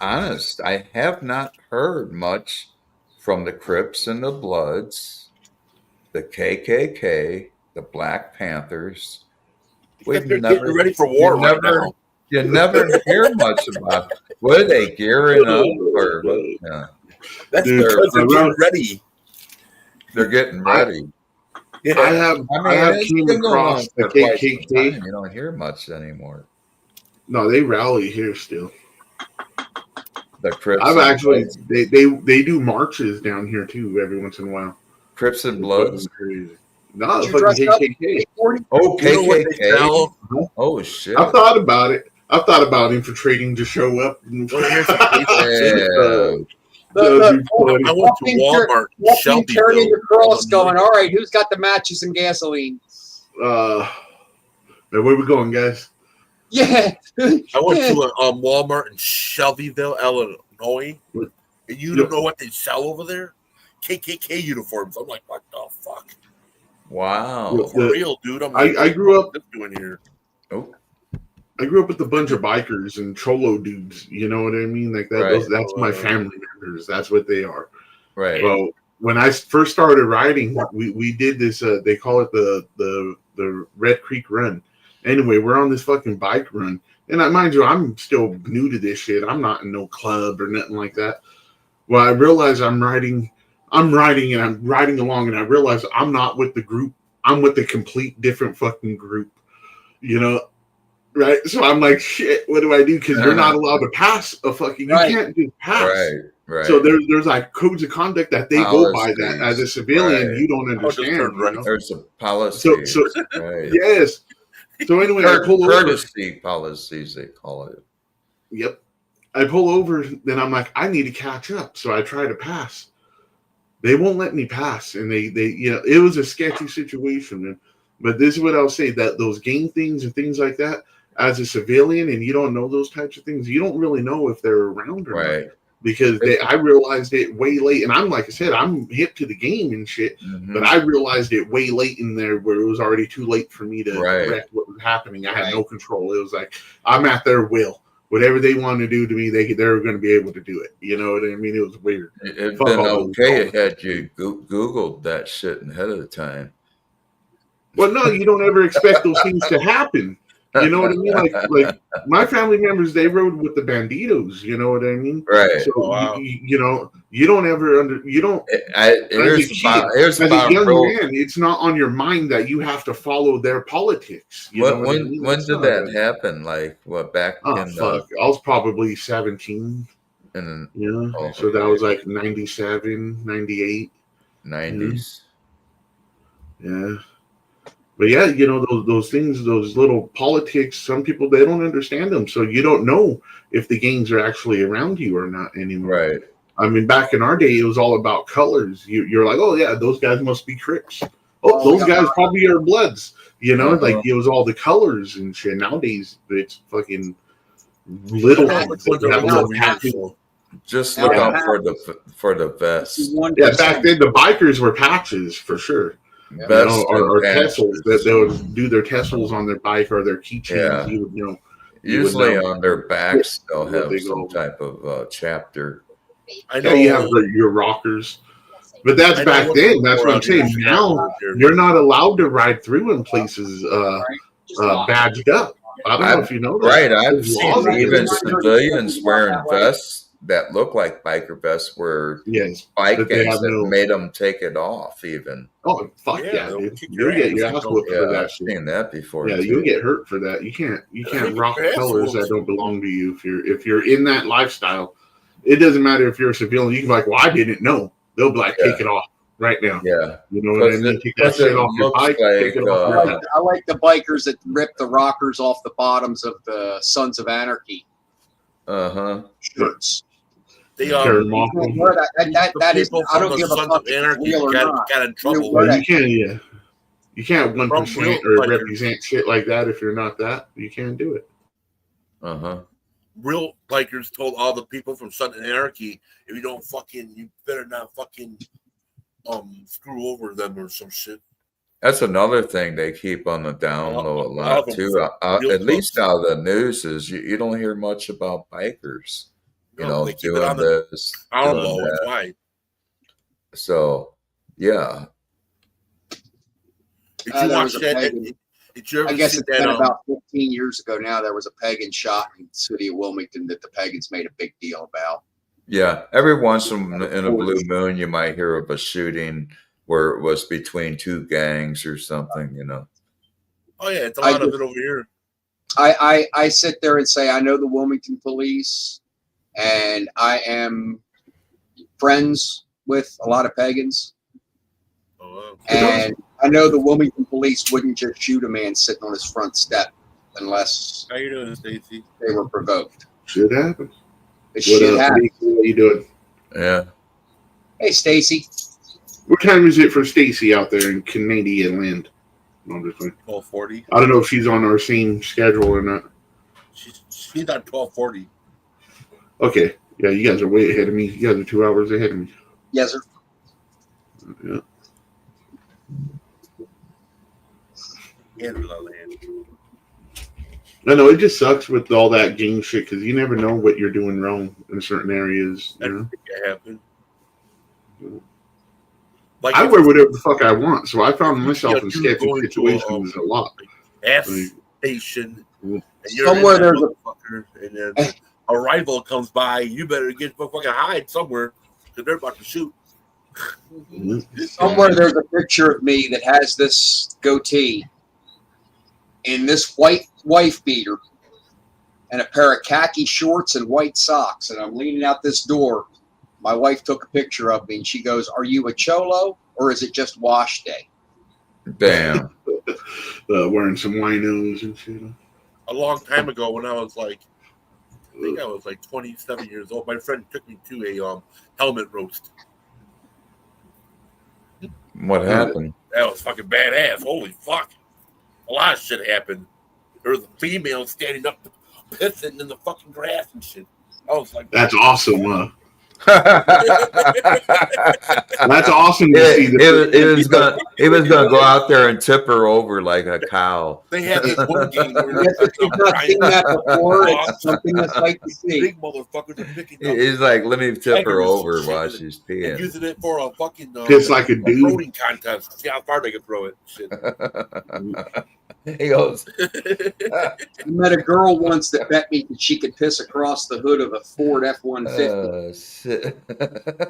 honest. I have not heard much from the Crips and the Bloods, the KKK, the Black Panthers. They're getting ready for war right now. You never hear much about what are they gearing up or yeah. That's because they're getting ready. They're getting ready. Yeah. I have came across the KKK. You don't hear much anymore. No, they rally here still. The Crips. I've actually they do marches down here too every once in a while. Crips and Bloods. No, fucking KKK. Oh, KKK. You know oh shit. I've thought about it. I've thought about infiltrating to show up. I went to Walmart. Walking, turning your cross, going, all right, who's got the matches and gasoline? Where we going, guys? Yeah. I went to a Walmart in Shelbyville, Illinois, and you don't know what they sell over there? KKK uniforms. I'm like, what the fuck? Wow. For real, dude. I'm like, I grew up doing here. Oh. I grew up with a bunch of bikers and cholo dudes. You know what I mean? Like that. Right. That's my family members. That's what they are. Right. Well, when I first started riding, we did this. They call it the Red Creek Run. Anyway, we're on this fucking bike run, and mind you, I'm still new to this shit. I'm not in no club or nothing like that. Well, I realize I'm riding along, and I realize I'm not with the group. I'm with the complete different fucking group. You know. Right, so I'm like, shit. What do I do? Because you're not allowed to pass a fucking. You can't just pass. Right. So there's like codes of conduct that they go by. That as a civilian, you don't understand. Right. You know? There's a policy. So right. Yes. So anyway, I pull over. Courtesy policies, they call it. Yep. I pull over. Then I'm like, I need to catch up. So I try to pass. They won't let me pass, and they it was a sketchy situation, man. But this is what I'll say: that those gang things and things like that. As a civilian, and you don't know those types of things, you don't really know if they're around or not. Because I realized it way late, and I'm like I said, I'm hip to the game and shit. Mm-hmm. But I realized it way late in there, where it was already too late for me to correct what was happening. I had no control. It was like I'm at their will. Whatever they want to do to me, they're going to be able to do it. You know what I mean? It was weird. It'd been okay had you Googled that shit ahead of the time. Well, no, you don't ever expect those things to happen. You know what I mean? Like my family members, they rode with the banditos. You know what I mean? Right. So you know, you don't ever Here's as a young man, it's not on your mind that you have to follow their politics. When did that happen? Like what? Back in fuck, I was probably 17. And so that was like 97, 98, 90s. Yeah. But yeah, you know, those things, those little politics, some people, they don't understand them. So you don't know if the gangs are actually around you or not anymore. Right. I mean, back in our day, it was all about colors. You're like, oh, yeah, those guys must be Crips. Oh, those guys probably are Bloods. You know, like it was all the colors and shit. Nowadays, it's fucking little things. Just look out for the vest. Yeah, back then, the bikers were patches for sure. Or tassels that they would do their tassels on their bike or their keychains. Yeah. Usually on their backs they'll have some type of chapter. I know you have your rockers, but that's back then. That's what I'm saying. Now you're not allowed to ride through in places badged up. I don't know if you know that. Right, I've seen even civilians wearing vests that look like biker vests were Yes, bike but they gangs have that no. made them take it off even. Oh fuck Yeah, yeah, they'll dude! kick You'll your get ass. your ass whooped for Yeah, that I've shit. seen that before Yeah, too. you'll get hurt for that. You can't Get rock your ass colors that whooped. don't belong to you if you're in that lifestyle. It doesn't matter if you're a civilian. You can be like, well, I didn't know. They'll be like, take it off right now. Yeah, You know what I mean? Take that shit off your bike. Take it off your bike. I like the bikers that rip the rockers off the bottoms of the Sons of Anarchy shirts. They Tear them off. That is. people I from don't the give a Sons fuck of if it's Anarchy real or not. got in trouble. Wear Well, that you can't 1% real or bikers. represent shit like that if you're not that. You can't do it. Real bikers told all the people from Sons of Anarchy, if you don't fucking, you better not fucking screw over them or some shit. That's another thing they keep on the down low a lot too. At least out of the news is you don't hear much about bikers, they keep doing this, down doing low. that. That's why. So yeah. Did you watch that? Did you ever I guess see it's that? been about 15 years ago now. There was a pagan shot in the city of Wilmington that the pagans made a big deal about. Yeah, every once in a blue moon, you might hear of a shooting where it was between two gangs or something, Oh yeah, it's a lot of it over here. I sit there and say I know the Wilmington police, and I am friends with a lot of pagans, and I know the Wilmington police wouldn't just shoot a man sitting on his front step unless How you doing, Stacy? they were provoked. Shit happens. Shit happens. What are you doing? Yeah. Hey, Stacy. What time is it for Stacy out there in Canadian land? No, I'm just playing. 12:40. I don't know if she's on our same schedule or not. She's on 12:40. Okay. Yeah, you guys are way ahead of me. You guys are 2 hours ahead of me. Yes, sir. Yeah. Canada land. I know it just sucks with all that gang shit because you never know what you're doing wrong in certain areas. That can happen. Like I wear whatever the fuck I want, so I found myself in sketchy situations a lot. F station. Somewhere there's and then a rival comes by. You better get fucking hide somewhere because they're about to shoot. Somewhere there's a picture of me that has this goatee in this white wife beater and a pair of khaki shorts and white socks, and I'm leaning out this door. My wife took a picture of me and she goes, "Are you a cholo or is it just wash day?" Damn. Wearing some winos and shit. A long time ago, when I was like, I think I was like 27 years old, my friend took me to a helmet roast. What happened? That was fucking badass. Holy fuck. A lot of shit happened. There was a female standing up pissing in the fucking grass and shit. I was like, that's awesome. That's awesome to see. He was gonna go out there and tip her over like a cow. They had this one game where you've not seen that before. It's something that's like to see. Big motherfuckers are picking up. He's like, let me tip her over while she's peeing. Using it for a fucking piss like a dude throwing contest. See how far they can throw it. Shit. He goes. I met a girl once that bet me that she could piss across the hood of a Ford F-150.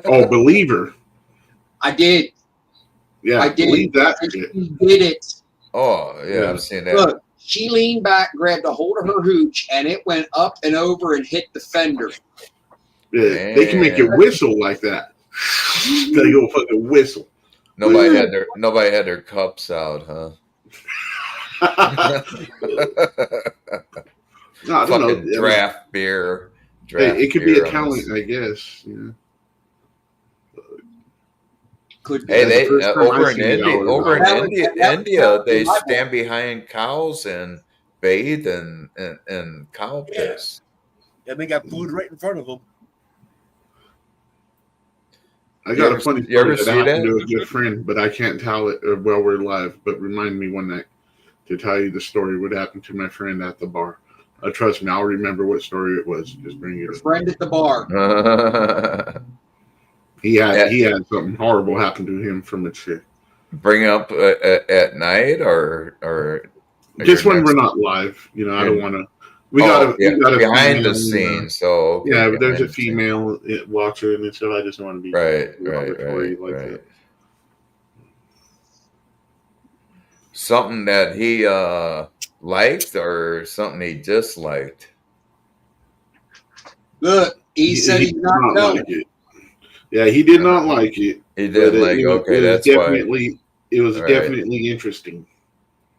Oh, believer. I did. Yeah, I did. Believe that. She did it. Oh, yeah, I've seen that. Look, she leaned back, grabbed a hold of her hooch, and it went up and over and hit the fender. Yeah, they can make it whistle like that. They go fucking whistle. Nobody had their cups out, huh? No, I don't know. Draft beer. It could be a talent, I guess. Yeah. Could be. Hey, they over in India, they stand behind cows and bathe in cow piss. And they got food right in front of them. I got a funny story that happened to a good friend, but I can't tell it while we're live. But remind me one night to tell you the story what happened to my friend at the bar. Trust me, I'll remember what story it was. Just bring it. Your friend at the bar. He had something horrible happen to him from a chick. Bring up at night or just when we're not live. You know, I don't want to We got a behind the female, scenes. So okay, yeah, but there's a behind the scenes. female watcher, and so I just want to be Right. that. Something that he liked or something he disliked. Look, he said he did not know. Like it. Yeah, he did not like it. He didn't like. Okay, that's definitely, why. It was definitely interesting.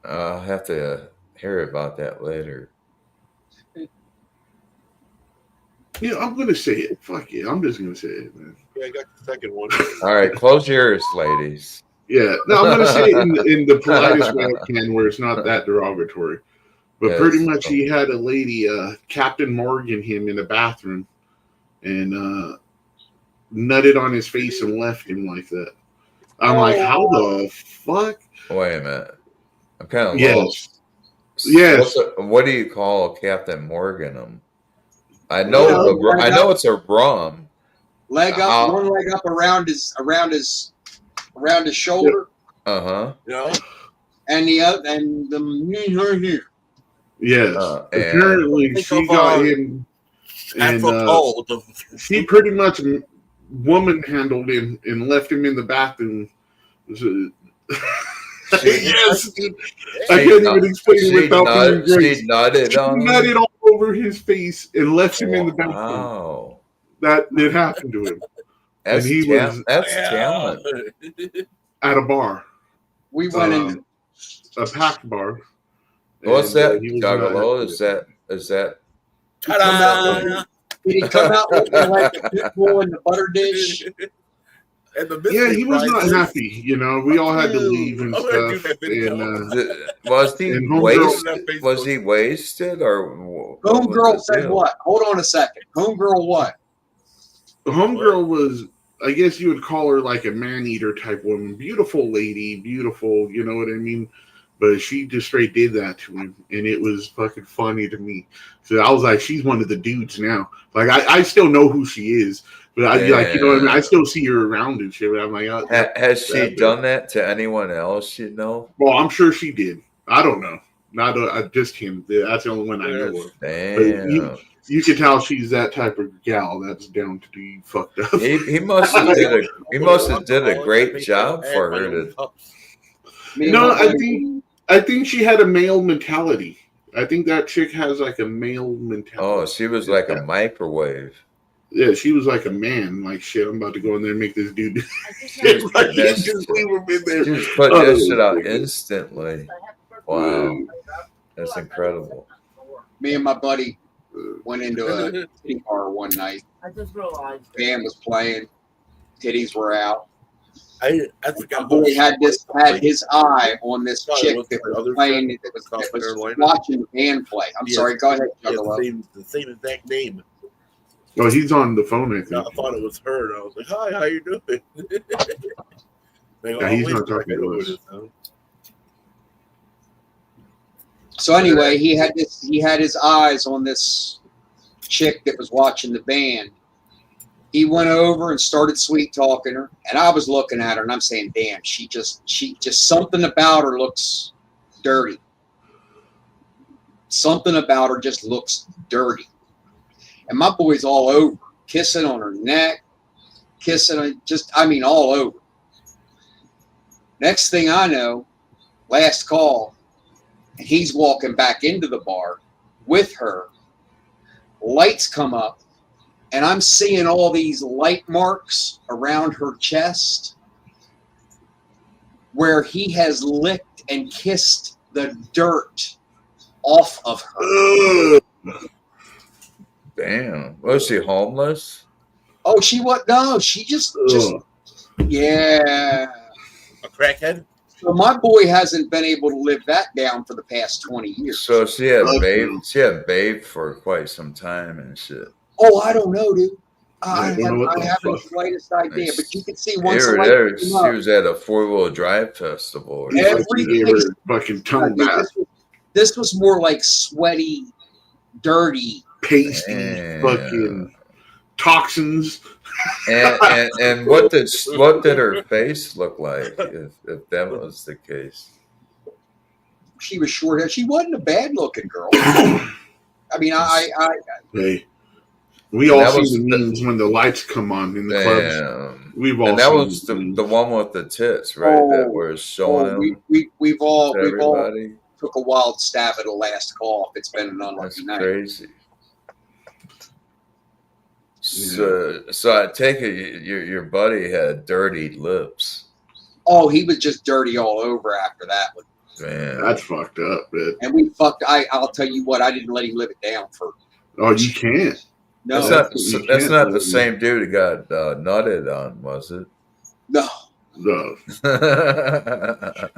I'll have to hear about that later. Yeah, I'm gonna say it. Fuck it. I'm just gonna say it, man. Yeah, I got the second one. All right, close your ears, ladies. Yeah, no, I'm gonna say it in the politest way I can, where it's not that derogatory. But Yes. pretty much, he had a lady, Captain Morgan, him in the bathroom, and nutted on his face and left him like that. I'm like, how the fuck? Wait a minute. I'm kind of yes. lost. Yes. What do you call Captain Morgan? I know I know it's a rum. Leg up, one leg up around his shoulder. Yeah. And the other and the knee right here. Yes. Apparently she got him, and she pretty much woman handled him and left him in the bathroom. Yes, dude. I can't even explain it without being great. She nutted all over his face and left him in the bathroom. Wow. That happened to him. That's and he that's talent. At a bar. We went in a packed bar. What's that, Juggalo? Is that? Did he come out looking like a pit bull in the butter dish? Yeah, he was not happy. You know, we all had to leave and stuff. And was he wasted or? Homegirl said what? Hold on a second. Homegirl what? The homegirl was, I guess you would call her like a man-eater type woman. Beautiful lady, beautiful, you know what I mean? But she just straight did that to him, and it was fucking funny to me. So I was like, she's one of the dudes now. Like, I still know who she is, but I like, you know what I mean? I still see her around and shit, but I'm like, has she done that to anyone else, you know? Well, I'm sure she did. I don't know. Not just him. That's the only one I know of. Damn. You can tell she's that type of gal that's down to be fucked up. He must have did a great job for her to. No, I think she had a male mentality. I think that chick has like a male mentality. Oh, she was like a microwave. Yeah, she was like a man. Like, shit, I'm about to go in there and make this dude. Just put that shit out instantly. Wow, that's incredible. Me and my buddy went into a titty bar one night. I just realized. Band was playing. Titties were out. I forgot. My boy had his eye on this chick that was playing. That was watching the band play. I'm sorry. Go ahead, Juggalo. The same exact name. Oh, he's on the phone, I think. I thought it was her, and I was like, "Hi, how you doing?" Yeah, he's not talking to us. So anyway, he had his eyes on this chick that was watching the band. He went over and started sweet talking her, and I was looking at her and I'm saying, damn, she just something about her looks dirty. Something about her just looks dirty. And my boy's all over, kissing on her neck, all over. Next thing I know, last call, and he's walking back into the bar with her. Lights come up, and I'm seeing all these light marks around her chest where he has licked and kissed the dirt off of her. Damn. Was she homeless? Oh, she what? No, she just yeah. A crackhead? So my boy hasn't been able to live that down for the past 20 years. So she had babe for quite some time and shit. Oh, I don't know, dude. I haven't the slightest idea, but you can see once she was at a 4-wheel drive festival. Fucking tongue bath. This was more like sweaty, dirty, pasty, fucking toxins. And what did her face look like if that was the case? She was short hair. She wasn't a bad looking girl. I mean, Hey, we all seen the memes when the lights come on in the clubs. We've all and that seen was the one with the tits, right? that was showing them. We've all everybody. Took a wild stab at a last call. If it's been an unlucky night. Crazy. So I take it your buddy had dirty lips. Oh, he was just dirty all over after that one. Man, that's fucked up, man. And we fucked. I'll tell you what. I didn't let him live it down for. Oh, you can't. No, that's not the same dude who got nutted on, was it? No. No,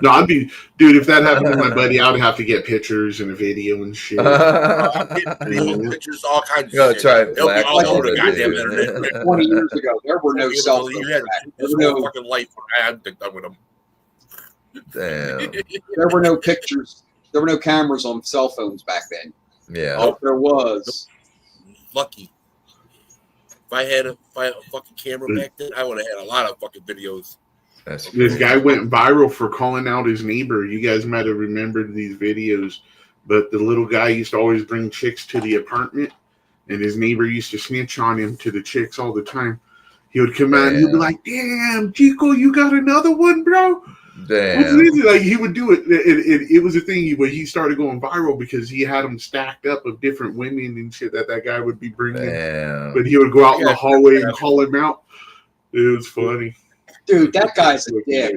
I'd be, dude. If that happened to my buddy, I'd have to get pictures and a video and shit. I'm getting pictures, all kinds of shit. Try They'll be all over the goddamn internet. 20 years ago, there were no cell phones. You had this whole fucking life. I hadn't been done with them. Damn. There were no pictures. There were no cameras on cell phones back then. Yeah. Oh, there was. Lucky. If I had a fucking camera back then, I would have had a lot of fucking videos. This guy went viral for calling out his neighbor. You guys might have remembered these videos, but the little guy used to always bring chicks to the apartment, and his neighbor used to snitch on him to the chicks all the time. He would come out and he'd be like, "Damn, Chico, you got another one, bro?" Damn. Like he would do it. It was a thing where he started going viral because he had them stacked up of different women and shit that guy would be bringing. Damn. But he would go out in the hallway and call him out. It was funny. Dude, that guy's a dick.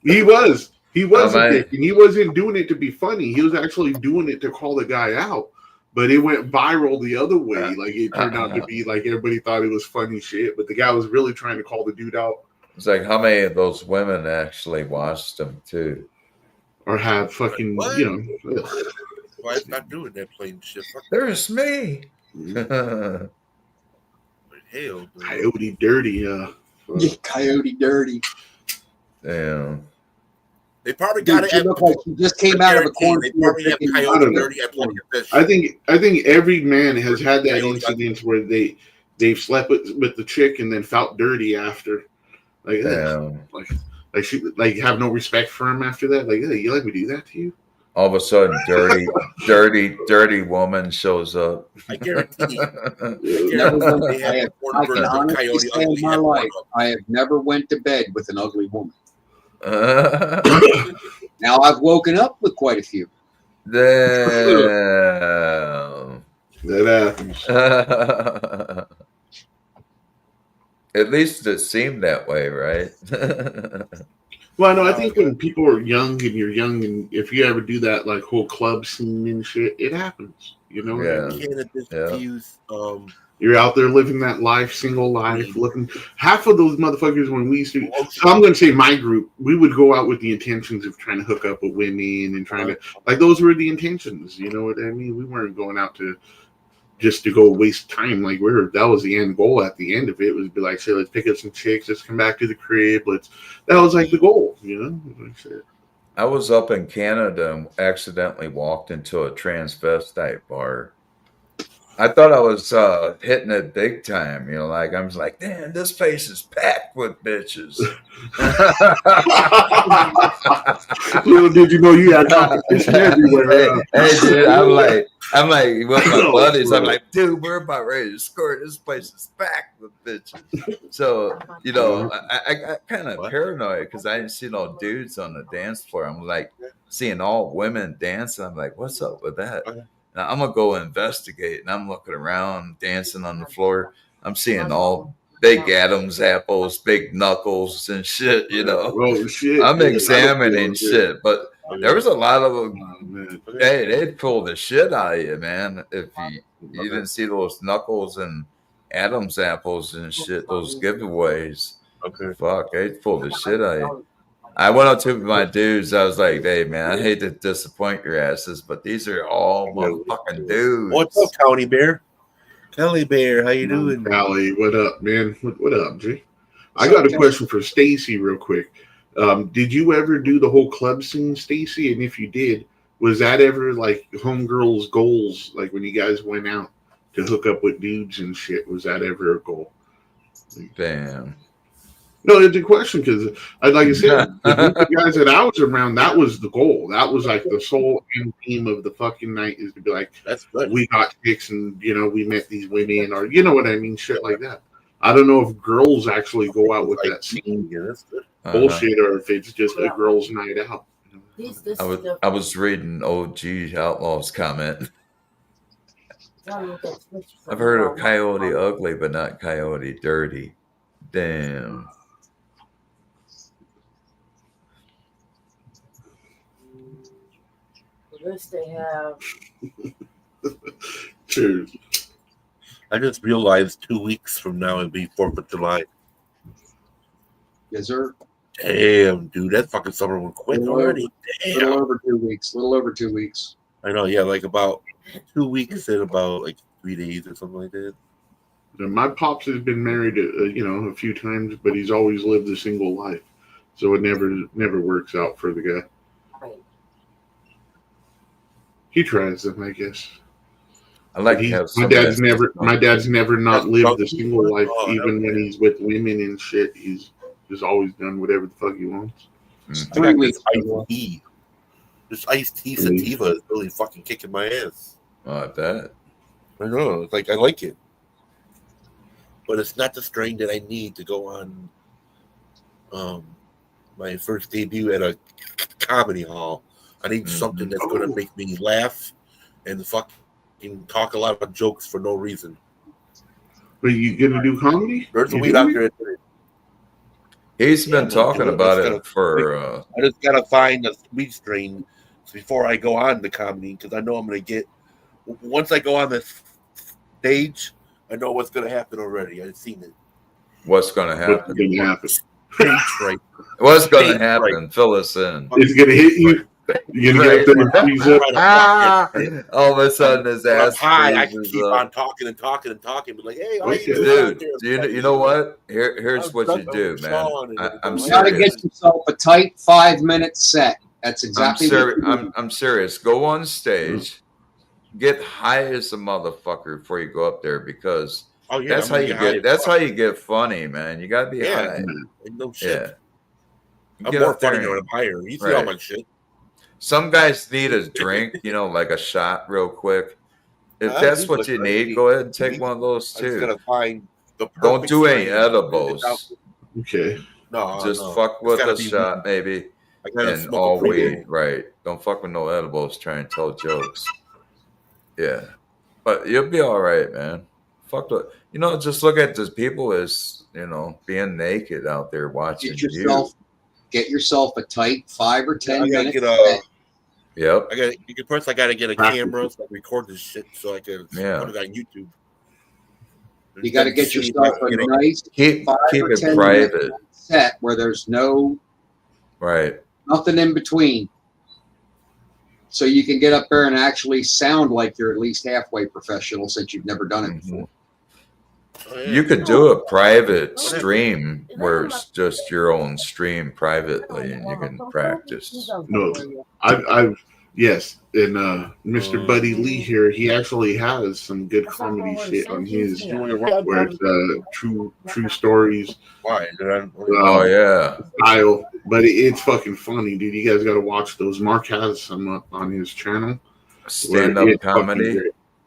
He was a dick, and he wasn't doing it to be funny. He was actually doing it to call the guy out. But it went viral the other way. Like it turned out to be like everybody thought it was funny shit, but the guy was really trying to call the dude out. It's like how many of those women actually watched him too, or have fucking what? You know. Why is not doing that plain shit? There's me. Hell, Coyote Dirty, Yeah, Coyote Dirty. Damn. They probably got it. Look like he just came out of a corn. They probably have Coyote Dirty at Plenty of Fish. I think every man has had that incident where they've slept with the chick and then felt dirty after. Like, like she have no respect for him after that. Like, hey, you let me do that to you? All of a sudden, dirty woman shows up. I guarantee. I have never went to bed with an ugly woman. Now I've woken up with quite a few. Damn. That happens. At least it seemed that way, right? Well, no, I think when people are young and you're young, and if you ever do that like whole club scene and shit, it happens. You know, you're out there living that life, single life, looking. Half of those motherfuckers when we used to, so I'm going to say my group, we would go out with the intentions of trying to hook up with women and trying to, like, those were the intentions. You know what I mean? We weren't going out to just to go waste time. Like that was the end goal. At the end of it was be like, say, let's pick up some chicks, let's come back to the crib. That was like the goal, you know. I was up in Canada and accidentally walked into a transvestite bar. I thought I was hitting it big time, you know, like I was like, damn, this place is packed with bitches. Little did you know you had competition everywhere. Hey, dude, I'm like with my buddies, I'm like, dude, we're about ready to score. This place is packed with bitches. So, you know, I got kind of paranoid because I didn't see no dudes on the dance floor. I'm like seeing all women dancing. I'm like, what's up with that? Now, I'm going to go investigate, and I'm looking around, dancing on the floor. I'm seeing all big Adam's apples, big knuckles and shit, you know. Oh, shit. I'm examining shit, but there was a lot of them. Hey, they'd pull the shit out of you, man. If you didn't see those knuckles and Adam's apples and shit, those giveaways. Okay. Fuck, they'd pull the shit out of you. I went up to my dudes. I was like, hey, man, I hate to disappoint your asses, but these are all motherfucking dudes. What's up, County Bear? Kelly Bear, how you doing? Callie, what up, man? What up, G? I got a question for Stacy real quick. Did you ever do the whole club scene, Stacy? And if you did, was that ever like homegirls' goals? Like when you guys went out to hook up with dudes and shit, was that ever a goal? Damn. No, it's a question because, like I said, the group of guys that I was around, that was the goal. That was like the sole end theme of the fucking night is to be like, That's good. we got chicks and, we met these women or, you know what I mean? Shit like that. I don't know if girls actually go out with that same bullshit or if it's just a girls' night out. I was reading OG Outlaw's comment. I've heard of Coyote Ugly, but not Coyote Dirty. Damn. This they have. Cheers. I just realized 2 weeks from now it'll be 4th of July. Yes, sir. Damn, dude, that fucking summer went quick already. Damn. Little over 2 weeks. Little over 2 weeks. I know, yeah, like about 2 weeks and about like 3 days or something like that. My pops has been married, a few times, but he's always lived a single life, so it never works out for the guy. Right. He tries them, I guess. I like to have my dad's never not lived a single life, even when he's with women and shit. He's just always done whatever the fuck he wants. I got this iced tea. This iced tea sativa is really fucking kicking my ass. Oh, I bet. I know. It's like I like it. But it's not the strain that I need to go on my first debut at a comedy hall. I need something that's going to make me laugh and fucking talk a lot of jokes for no reason. But you gonna do comedy? There's a weed out there. He's been talking about it for. I just gotta find a weed strain before I go on the comedy because I know I'm gonna get. Once I go on the stage, I know what's gonna happen already. I've seen it. What's gonna happen? What's gonna happen? Right. What's gonna happen? Right. Fill us in. It's gonna hit you. You're gonna get up there and freeze up. All of a sudden, his ass. High, I can keep on talking and talking and talking, but like, hey, dude, you know what? Here's what you do, man. I'm serious. You gotta get yourself a tight 5-minute set. That's exactly. I'm serious. Go on stage, get high as a motherfucker before you go up there because that's how you get. That's how you get funny, man. You gotta be high. No shit. Yeah. I'm more funny when I'm higher. You see all my shit. Some guys need a drink, like a shot real quick. If that's what you need, go ahead and take one of those too. I'm gonna find the Don't do any edibles. Okay. No, just fuck with a shot, maybe. And all weed, right? Don't fuck with no edibles. Try and tell jokes. Yeah, but you'll be all right, man. Fuck with, just look at these people as being naked out there watching you. Get yourself a tight 5 or 10 minutes. Yep. First, I gotta get a camera so I can record this shit so I can put it on YouTube. You got to get yourself a nice keep it private set where there's nothing in between, so you can get up there and actually sound like you're at least halfway professional since you've never done it before. You could do a private stream where it's just your own stream privately and you can practice. No, yes. And Mr. Buddy Lee here, he actually has some good comedy shit on his where it's true stories. Why? Style. But it's fucking funny, dude. You guys got to watch those. Mark has some up on his channel. Stand-up comedy.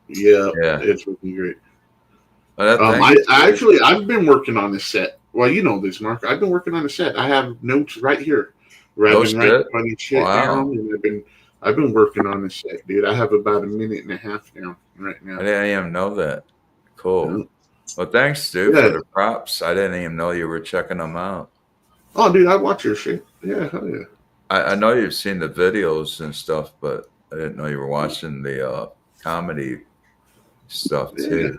Yeah, it's fucking great. I've been working on this set. Well, you know this, Mark. I've been working on a set. I have notes right here. I've been writing funny shit down, and I've been working on this set, dude. I have about 1.5 minutes down right now. I didn't even know that. Cool. Yeah. Well, thanks, dude, for the props. I didn't even know you were checking them out. Oh, dude, I watch your shit. Yeah, hell yeah. I know you've seen the videos and stuff, but I didn't know you were watching the comedy stuff too.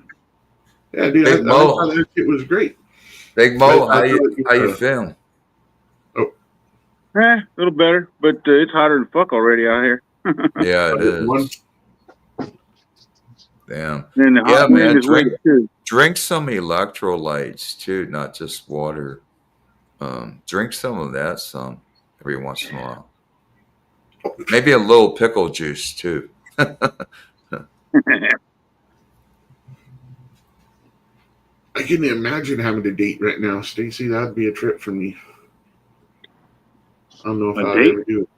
Yeah, dude, I thought that shit was great. Big Mo, how you feeling? A little better, but it's hotter than fuck already out here. Yeah, it is. Damn. And the hot wind is man, drink some electrolytes too, not just water. Drink some of that every once in a while. Maybe a little pickle juice too. I can imagine having to date right now, Stacy. That'd be a trip for me. I don't know if A I'd date? ever do it.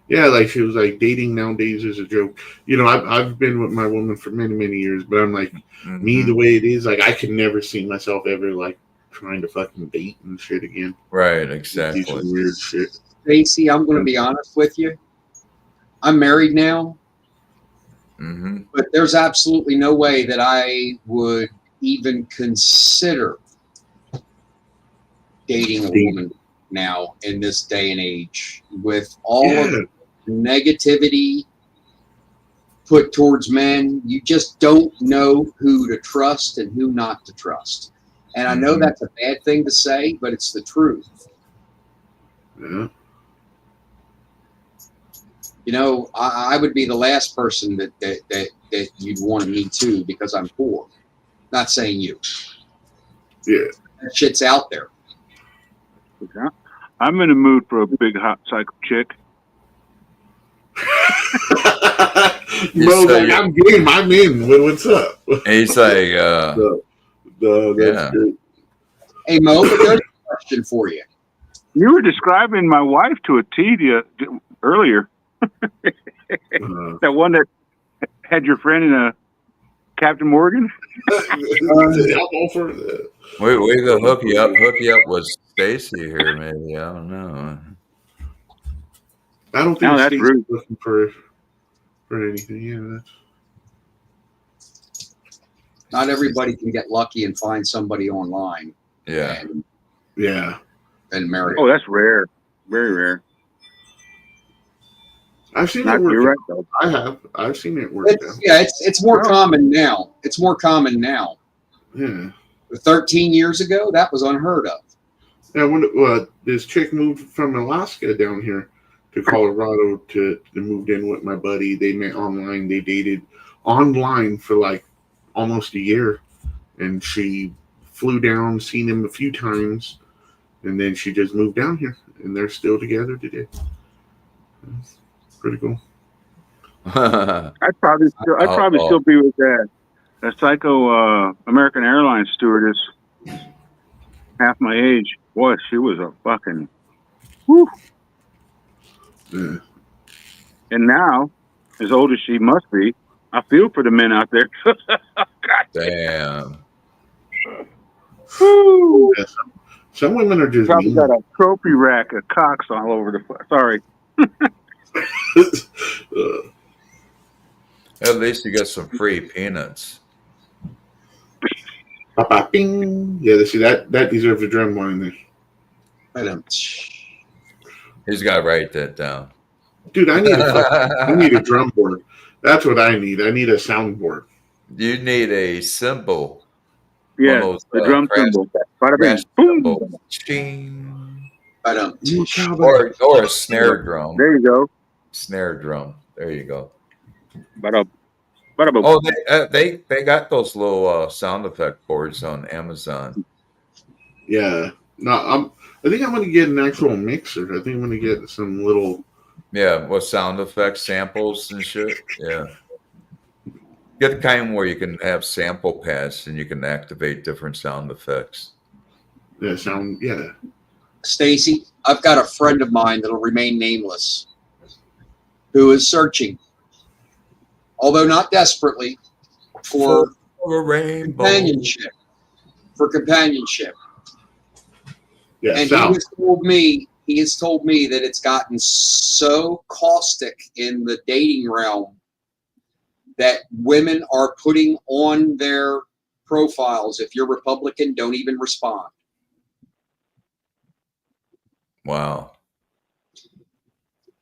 Yeah, like she was like, dating nowadays is a joke. You know, I've been with my woman for many, many years, but I'm like, me the way it is, like I could never see myself ever like trying to fucking date and shit again. Right, Do exactly. some weird shit. Stacy, I'm going to be honest with you. I'm married now, but there's absolutely no way that I would even consider dating a woman now in this day and age with all of the negativity put towards men. You just don't know who to trust and who not to trust. And I know that's a bad thing to say, but it's the truth. Yeah. You know, I would be the last person that you'd want to meet too, because I'm poor. Not saying you. Yeah. That shit's out there. I'm in the mood for a big hot psycho chick. Bro, like, I'm game. I'm in. What's up? He's like, that's great. Hey, Mo, but there's a question for you. You were describing my wife to a T earlier. That one that had your friend in a Captain Morgan. We could hook you up with Stacy here, maybe. I don't know. I don't think Stacy's looking for anything. Yeah, not everybody can get lucky and find somebody online. Yeah. And marry. Oh, that's rare. Very rare. I've seen it work. Right, though. I have. I've seen it work. It's more common now. It's more common now. Yeah. 13 years ago, that was unheard of. Yeah, when this chick moved from Alaska down here to Colorado to moved in with my buddy. They met online. They dated online for like almost a year, and she flew down, seen him a few times, and then she just moved down here, and they're still together today. That's pretty cool. I'd probably still be with that psycho American Airlines stewardess, half my age. Boy, she was a fucking whew. Yeah. And now, as old as she must be, I feel for the men out there. Damn. Yeah, some women are just probably got a trophy rack of cocks all over the place. Sorry. At least you get some free peanuts. Bing. Yeah, see that deserves a drum line there. He's got to write that down. Dude, I need a drum board. That's what I need. I need a soundboard. You need a cymbal. Yeah, the drum cymbal. Boom. Ching. Or a snare drum. There you go. Snare drum. There you go. Oh, they got those little sound effect boards on Amazon. Yeah. No, I think I'm going to get an actual mixer. I think I'm going to get some little. Yeah, with sound effects, samples and shit. Yeah. Get the kind where you can have sample pads and you can activate different sound effects. Yeah, Stacy, I've got a friend of mine that'll remain nameless who is searching, although not desperately, for companionship. Yeah, and he has told me that it's gotten so caustic in the dating realm that women are putting on their profiles, if you're Republican, don't even respond. Wow.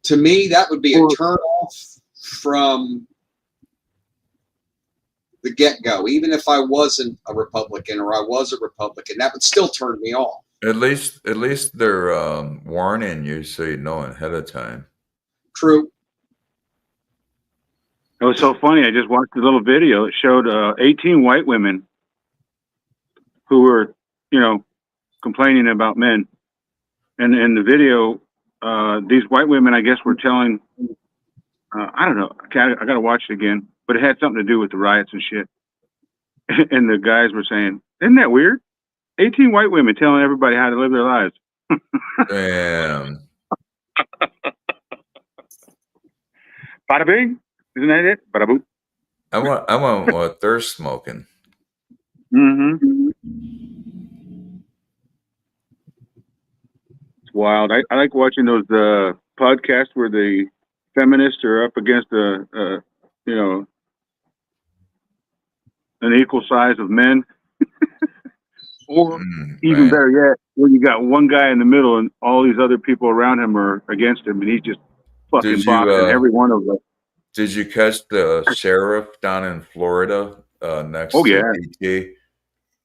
To me, that would be a turn off from the get-go. Even if I wasn't a Republican or I was a Republican, that would still turn me off. At least they're warning you so you know ahead of time. True. It was so funny. I just watched a little video. It showed 18 white women who were, complaining about men. And in the video, these white women, I guess, were telling, I don't know, I got to watch it again, but it had something to do with the riots and shit. And the guys were saying, Isn't that weird? 18 white women telling everybody how to live their lives. Damn. Bada bing. Isn't that it? Bada boop. I want what they're smoking. Mm-hmm. It's wild. I like watching those podcasts where the feminists are up against an equal size of men. Or even better yet, when you got one guy in the middle and all these other people around him are against him, and he's just fucking boxing every one of them. Did you catch the sheriff down in Florida next to DT?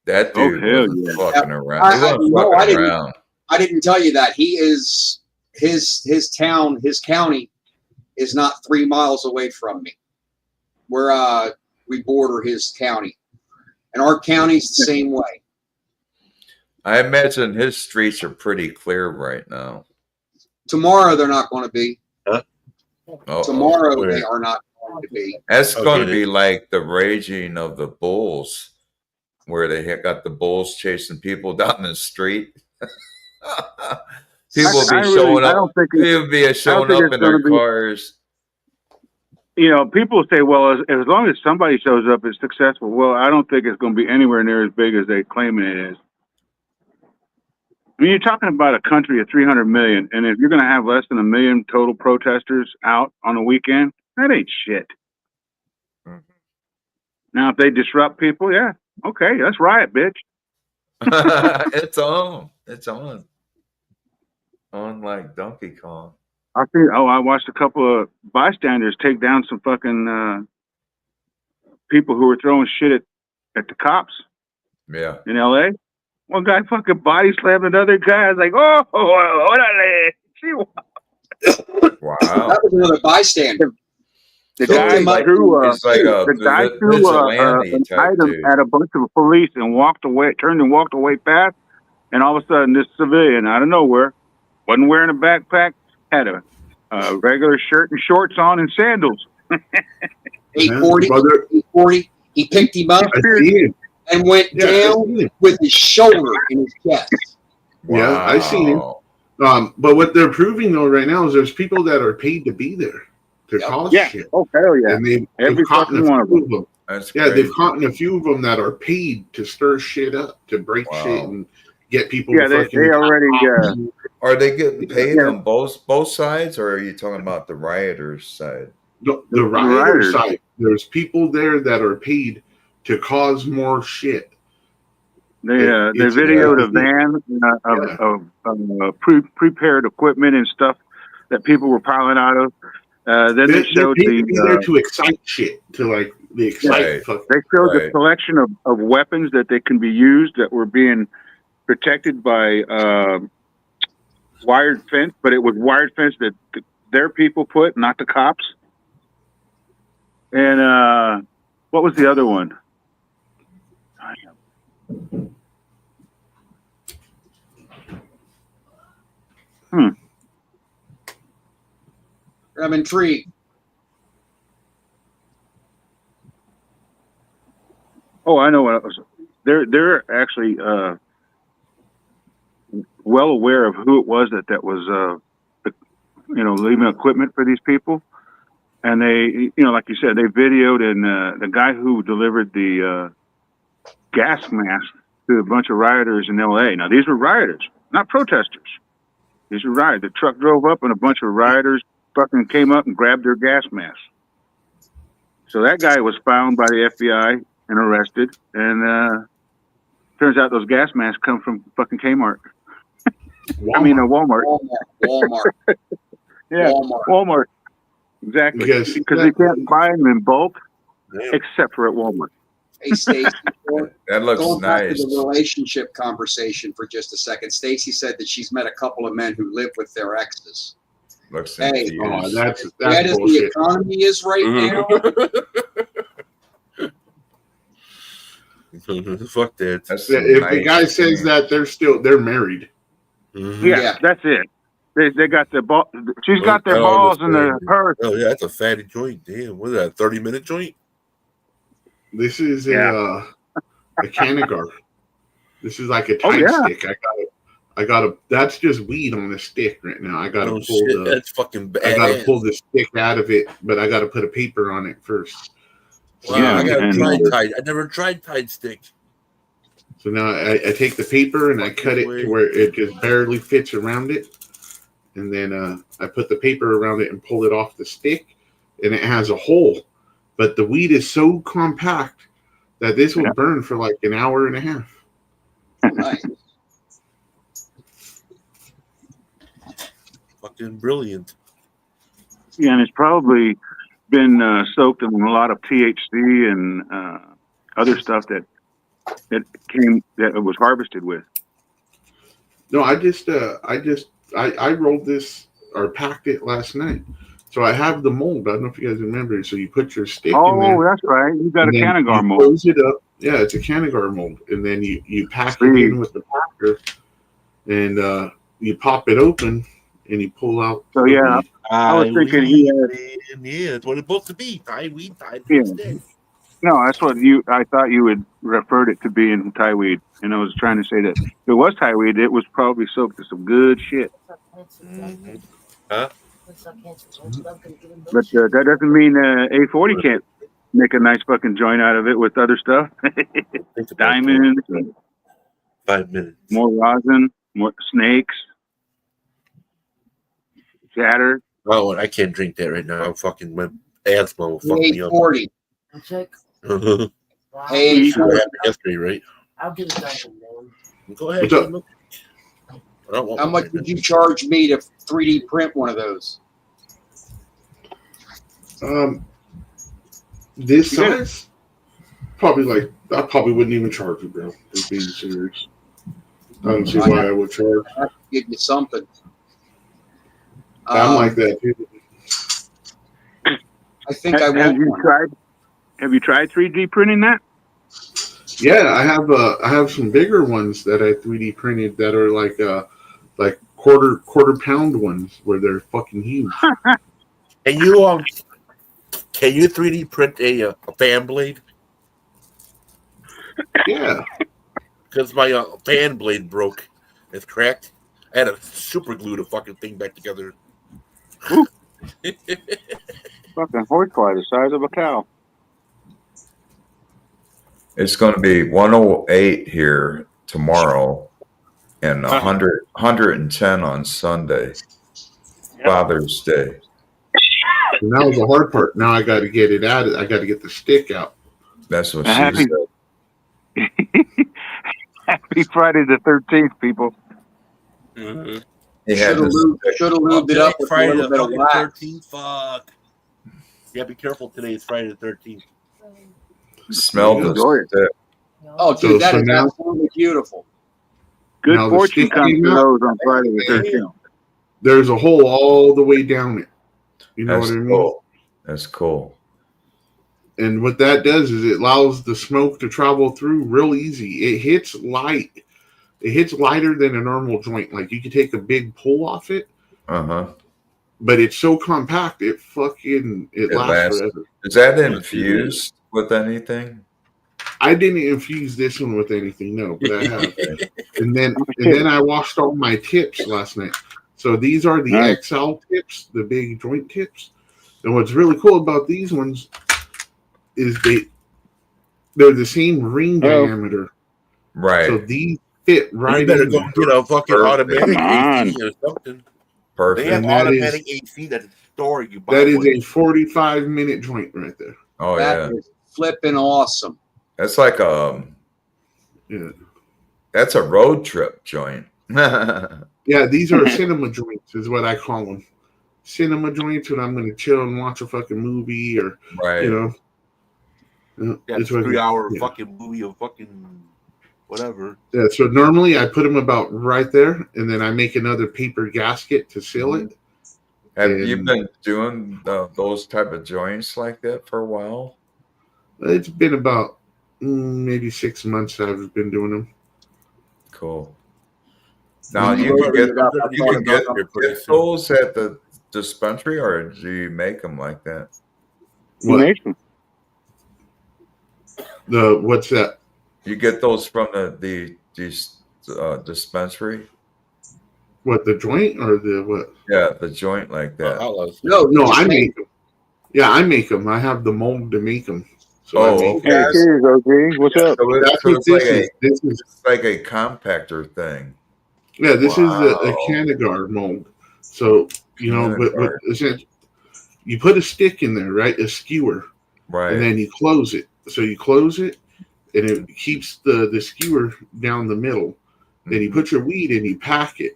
That dude was fucking around. He wasn't fucking around. I didn't tell you that. He is his town, his county is not 3 miles away from me. We border his county. And our county's the same way. I imagine his streets are pretty clear right now. Tomorrow they're not going to be. Huh? Tomorrow they are not going to be. That's going to be like the raging of the bulls, where they got the bulls chasing people down the street. People will be showing up. People be showing up in their cars. You know, people say, well, as long as somebody shows up, it's successful. Well, I don't think it's going to be anywhere near as big as they claim it is. I mean, you're talking about a country of 300 million, and if you're going to have less than 1 million total protesters out on a weekend, that ain't shit. Mm-hmm. Now, if they disrupt people, yeah, okay, that's riot, bitch. It's on. It's on. On like Donkey Kong. I watched a couple of bystanders take down some fucking people who were throwing shit at the cops. Yeah. In L.A. One guy fucking body slammed another guy. I was like, oh, wow. That was another bystander. The guy threw an item at a bunch of police and turned and walked away fast. And all of a sudden, this civilian out of nowhere, wasn't wearing a backpack, had a regular shirt and shorts on and sandals. 840. He picked him up and went down with his shoulder in his chest. Wow. Yeah, I've seen him. But what they're proving though right now is there's people that are paid to be there to cause shit. Oh hell yeah! And they've caught a few of them. They've caught a few of them that are paid to stir shit up, to break shit and get people. Yeah, they already. Are they getting paid on both sides, or are you talking about the rioters' side? The rioters' side. There's people there that are paid to cause more shit. They videoed a van of prepared equipment and stuff that people were piling out of. Then they showed there to excite shit, to like the excite. They showed the collection of weapons that they can be used that were being protected by wired fence, but it was wired fence that their people put, not the cops. And what was the other one? I'm intrigued. Oh, I know what it was. They're actually well aware of who it was that was leaving equipment for these people, and they, like you said, they videoed, and the guy who delivered the gas mask to a bunch of rioters in L.A. Now these were rioters, not protesters. These were rioters. The truck drove up, and a bunch of rioters fucking came up and grabbed their gas mask. So that guy was found by the FBI and arrested, and turns out those gas masks come from fucking Kmart. Walmart. Walmart. Yeah, Walmart. Exactly. Because they can't buy them in bulk, except for at Walmart. Hey, Stacey. That looks going nice. Back to the relationship conversation for just a second. Stacey said that she's met a couple of men who live with their exes. Looks hey, that's that is the economy is right now. Fuck that. If the guy says that, they're married. Yeah, that's it. They got their ball. She's got their balls in her purse. Oh yeah, that's a fatty joint. Damn, what is that? 30-minute joint? This is a Canagar. This is like a Oh, Tide yeah. stick. I got a. That's just weed on the stick right now. I gotta pull shit, that's fucking bad. I gotta pull the stick out of it, but I gotta put a paper on it first. Wow, Yeah, I gotta and- try Tide. I never tried Tide stick. So now I take the paper and I cut it to where it just barely fits around it, and then I put the paper around it and pull it off the stick, and it has a hole. But the weed is so compact that this will burn for like an hour and a half. Nice. Fucking brilliant. Yeah, and it's probably been soaked in a lot of THC and other stuff that it was harvested with. No, I rolled this or packed it last night. So I have the mold. I don't know if you guys remember. So you put your stick in there. Oh, that's right. You got a and then Canagar you mold. Close it up. Yeah, it's a Canagar mold. And then you pack it in with the packer, and you pop it open, and you pull out. So the yeah, weed. I was thinking he had. Yeah, it's what it's supposed to be. Thai weed, Thai Yeah. stick. No, that's what I thought you would referred it to being Thai weed, and I was trying to say that if it was Thai weed, it was probably soaked in some good shit. Huh? But that doesn't mean A40 can't make a nice fucking joint out of it with other stuff. Think about Diamonds, that. 5 minutes. more rosin, more snakes, shatter. Oh, I can't drink that right now. I'm fucking my asthma will fuck me up. 840. Check. Hey, Sure, I had it yesterday, right? I'll give it something, man. Go ahead. What's up? Jim. I don't want how one much right would now. you charge me to 3D print one of those? This You get size, probably like I probably wouldn't even charge you, bro. Just being serious. I don't see why I would charge. I have to give you something. I'm like that too. I think I want one. Have you tried 3D printing that? Yeah, I have some bigger ones that I 3D printed that are like quarter pound ones where they're fucking huge. Can you 3D print a fan blade? Yeah. Because my fan blade broke. It's cracked. I had to super glue the fucking thing back together. Fucking horsefly the size of a cow. It's going to be 108 here tomorrow and 110 on Sunday, Father's Day. And that was the hard part. Now I got to get it out. I got to get the stick out. That's what she Happy- said. Happy Friday the 13th, people. Mm-hmm. He had Should have to, lubed it up with a Friday little the bit of fucking wax. 13th. Fuck. Yeah, be careful today. It's Friday the 13th. smell the Enjoy it. stick. Oh, dude, that So is now- absolutely beautiful. Good Now the fortune stick comes came to out. those on Friday the 13th. There's a hole all the way down it. You know That's what I mean? cool. That's cool. And what that does is it allows the smoke to travel through real easy. It hits light. It hits lighter than a normal joint. Like you could take a big pull off it, Uh-huh. but it's so compact. It lasts forever. Is that infused with anything? I didn't infuse this one with anything, no, but I have. and then I washed all my tips last night. So these are the Nice. XL tips, the big joint tips. And what's really cool about these ones is they're the same ring diameter. Right. So these fit right You better in go there. get a fucking Perfect. automatic Come on. AC or something. They Perfect. have And that automatic AC that store. You buy That is one. a 45-minute joint right there. Oh, That yeah. is flipping awesome. That's like Yeah. that's a road trip joint. Right. Yeah, these are cinema joints, is what I call them. Cinema joints when I'm going to chill and watch a fucking movie or, you know. Yeah, It's what- 3-hour yeah. fucking movie or fucking whatever. Yeah, so normally I put them about right there, and then I make another paper gasket to seal it. Have you And- been doing those type of joints like that for a while? It's been about maybe 6 months I've been doing them. Cool. Now You you can loaded get it up. you can get pretty soon. those at the dispensary, or do you make them like that? What? Nation. What's that? You get those from the dispensary? What, the joint or the what? Yeah, the joint like that. No, I make them. Yeah, I make them. I have the mold to make them. So I make okay. Hey, cheers, OG. What's up? That's So what it's like this is. This is it's like a compactor thing. yeah. This is a Wow. Cannagar mold. So you know, but essentially, you put a stick in there, right? A skewer, Right. and then you close it. So you close it, and it keeps the skewer down the middle. Then you put your weed and you pack it,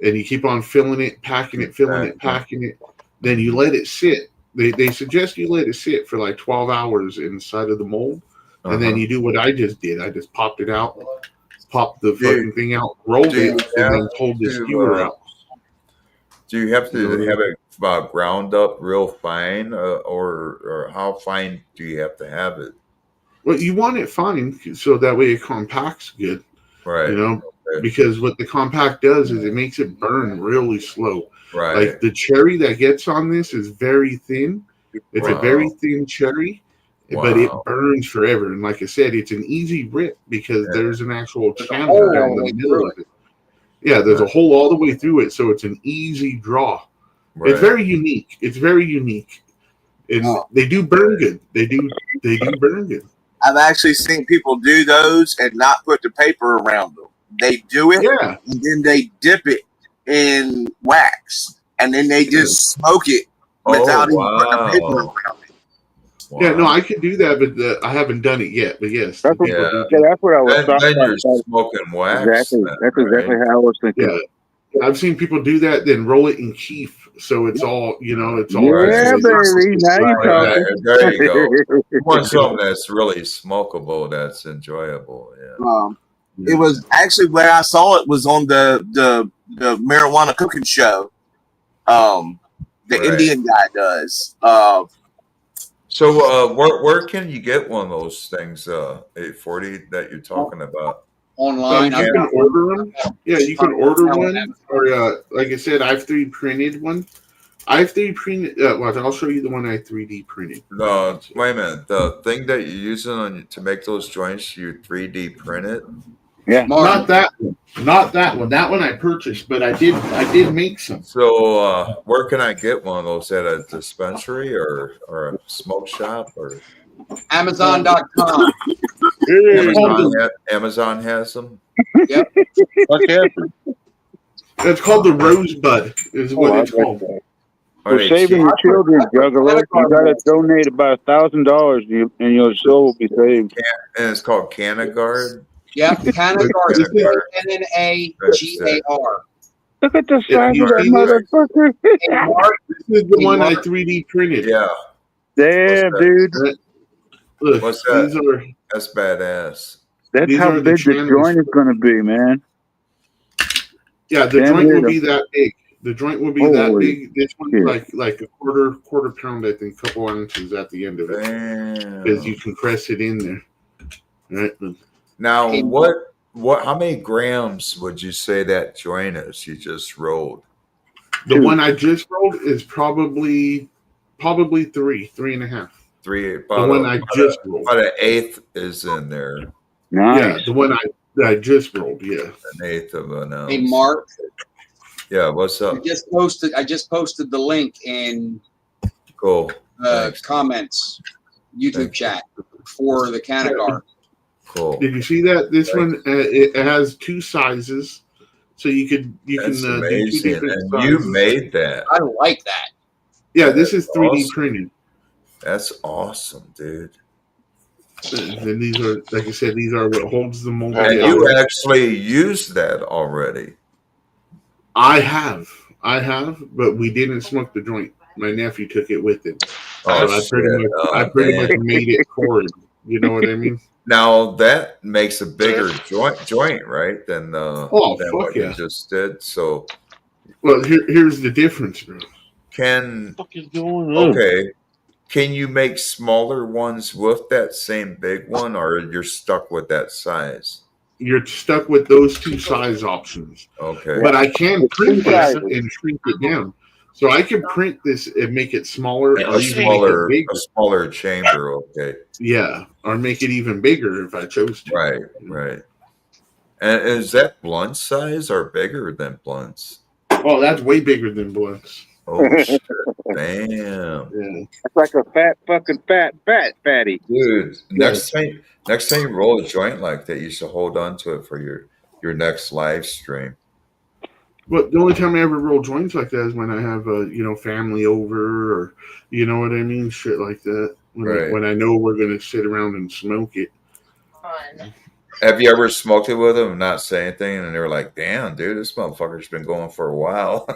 and you keep on filling it, packing it, filling it, packing it. Then you let it sit. They suggest you let it sit for like 12 hours inside of the mold, and then you do what I just did. I just popped it out, popped the fucking thing out, rolled it, and then pulled the skewer out. Do you have to have it ground up real fine, or how fine do you have to have it? Well, you want it fine so that way it compacts good, right? You know, because what the compact does is it makes it burn really slow. Right. Like the cherry that gets on this is very thin. It's a very thin cherry, but it burns forever. And like I said, it's an easy rip because there's an actual channel down the middle of it. Yeah, there's a hole all the way through it, so it's an easy draw. Right. It's very unique. It's very unique, and they do burn good. They do burn good. I've actually seen people do those and not put the paper around them. They do it, and then they dip it in wax, and then they just smoke it without even putting the paper around it. Wow. Yeah, no, I could do that, but I haven't done it yet. But yes, that's what I was talking about. You're smoking wax. Exactly. That's exactly how I was thinking. Yeah, I've seen people do that, then roll it in keef, so it's all it's all. Yeah, baby. Now you're talking. There you go. You want something that's really smokable, that's enjoyable. Yeah. It was actually where I saw it was on the marijuana cooking show. The Indian guy does. So where can you get one of those things, 840 that you're talking about? Online. You can order them. Yeah, you can order one, or like I said, I've 3D printed one. I've 3D printed. Well, I'll show you the one I 3D printed. No, wait a minute. The thing that you're using to make those joints, you 3D print it? Yeah, not that one. Not that one. That one I purchased, but I did make some. So where can I get one of those, at a dispensary or a smoke shop or Amazon.com? Amazon has them. Yep. It's called the Rosebud. Is what it's called. For saving your children, Juggalo, you got to donate about $1,000, and your soul will be saved. And it's called Cannagar. Yeah, Cannagar. Cannagar. Look at the size of that motherfucker. This is the one I 3D printed. Yeah. Damn, dude. Look, what's that? That's badass. That's how big the joint is going to be, man. Yeah, the joint will be that big. The joint will be that big. This one's like a quarter pound, I think, couple ounces at the end of it. Because you can press it in there. Right. Now, how many grams would you say that joint is you just rolled? The one I just rolled is probably 3.5. The one I just rolled. About an eighth is in there. Nice. Yeah, the one I just rolled. Yeah, an eighth of an ounce. Hey, Mark. Yeah, what's up? I just posted the link in comments, YouTube chat for the Cannagar. Cool. Did you see that? This one it has 2 sizes, so you can do 2 different sizes. You made that. I like that. Yeah, this is 3D printed. That's awesome, dude. And these are, like I said, these are what holds the mold. And you actually used that already. I have, but we didn't smoke the joint. My nephew took it with him. I pretty much made it for him. You know what I mean? Now that makes a bigger joint, right? Than what you just did. So, well, here's the difference, bro. Can you make smaller ones with that same big one, or you're stuck with that size? You're stuck with those 2 size options. Okay. But I can print this and shrink it down. So I can print this and make it smaller. A smaller chamber, okay. Yeah, or make it even bigger if I chose to. Right. And is that blunt size or bigger than blunts? Oh, that's way bigger than blunts. Oh shit! Damn. Yeah. It's like a fucking fatty. Dude, next time you roll a joint like that, you should hold on to it for your next live stream. But the only time I ever roll joints like that is when I have family over, or you know what I mean, shit like that. When I know we're gonna sit around and smoke it. Have you ever smoked it with them and not say anything, and they were like, "Damn, dude, this motherfucker's been going for a while."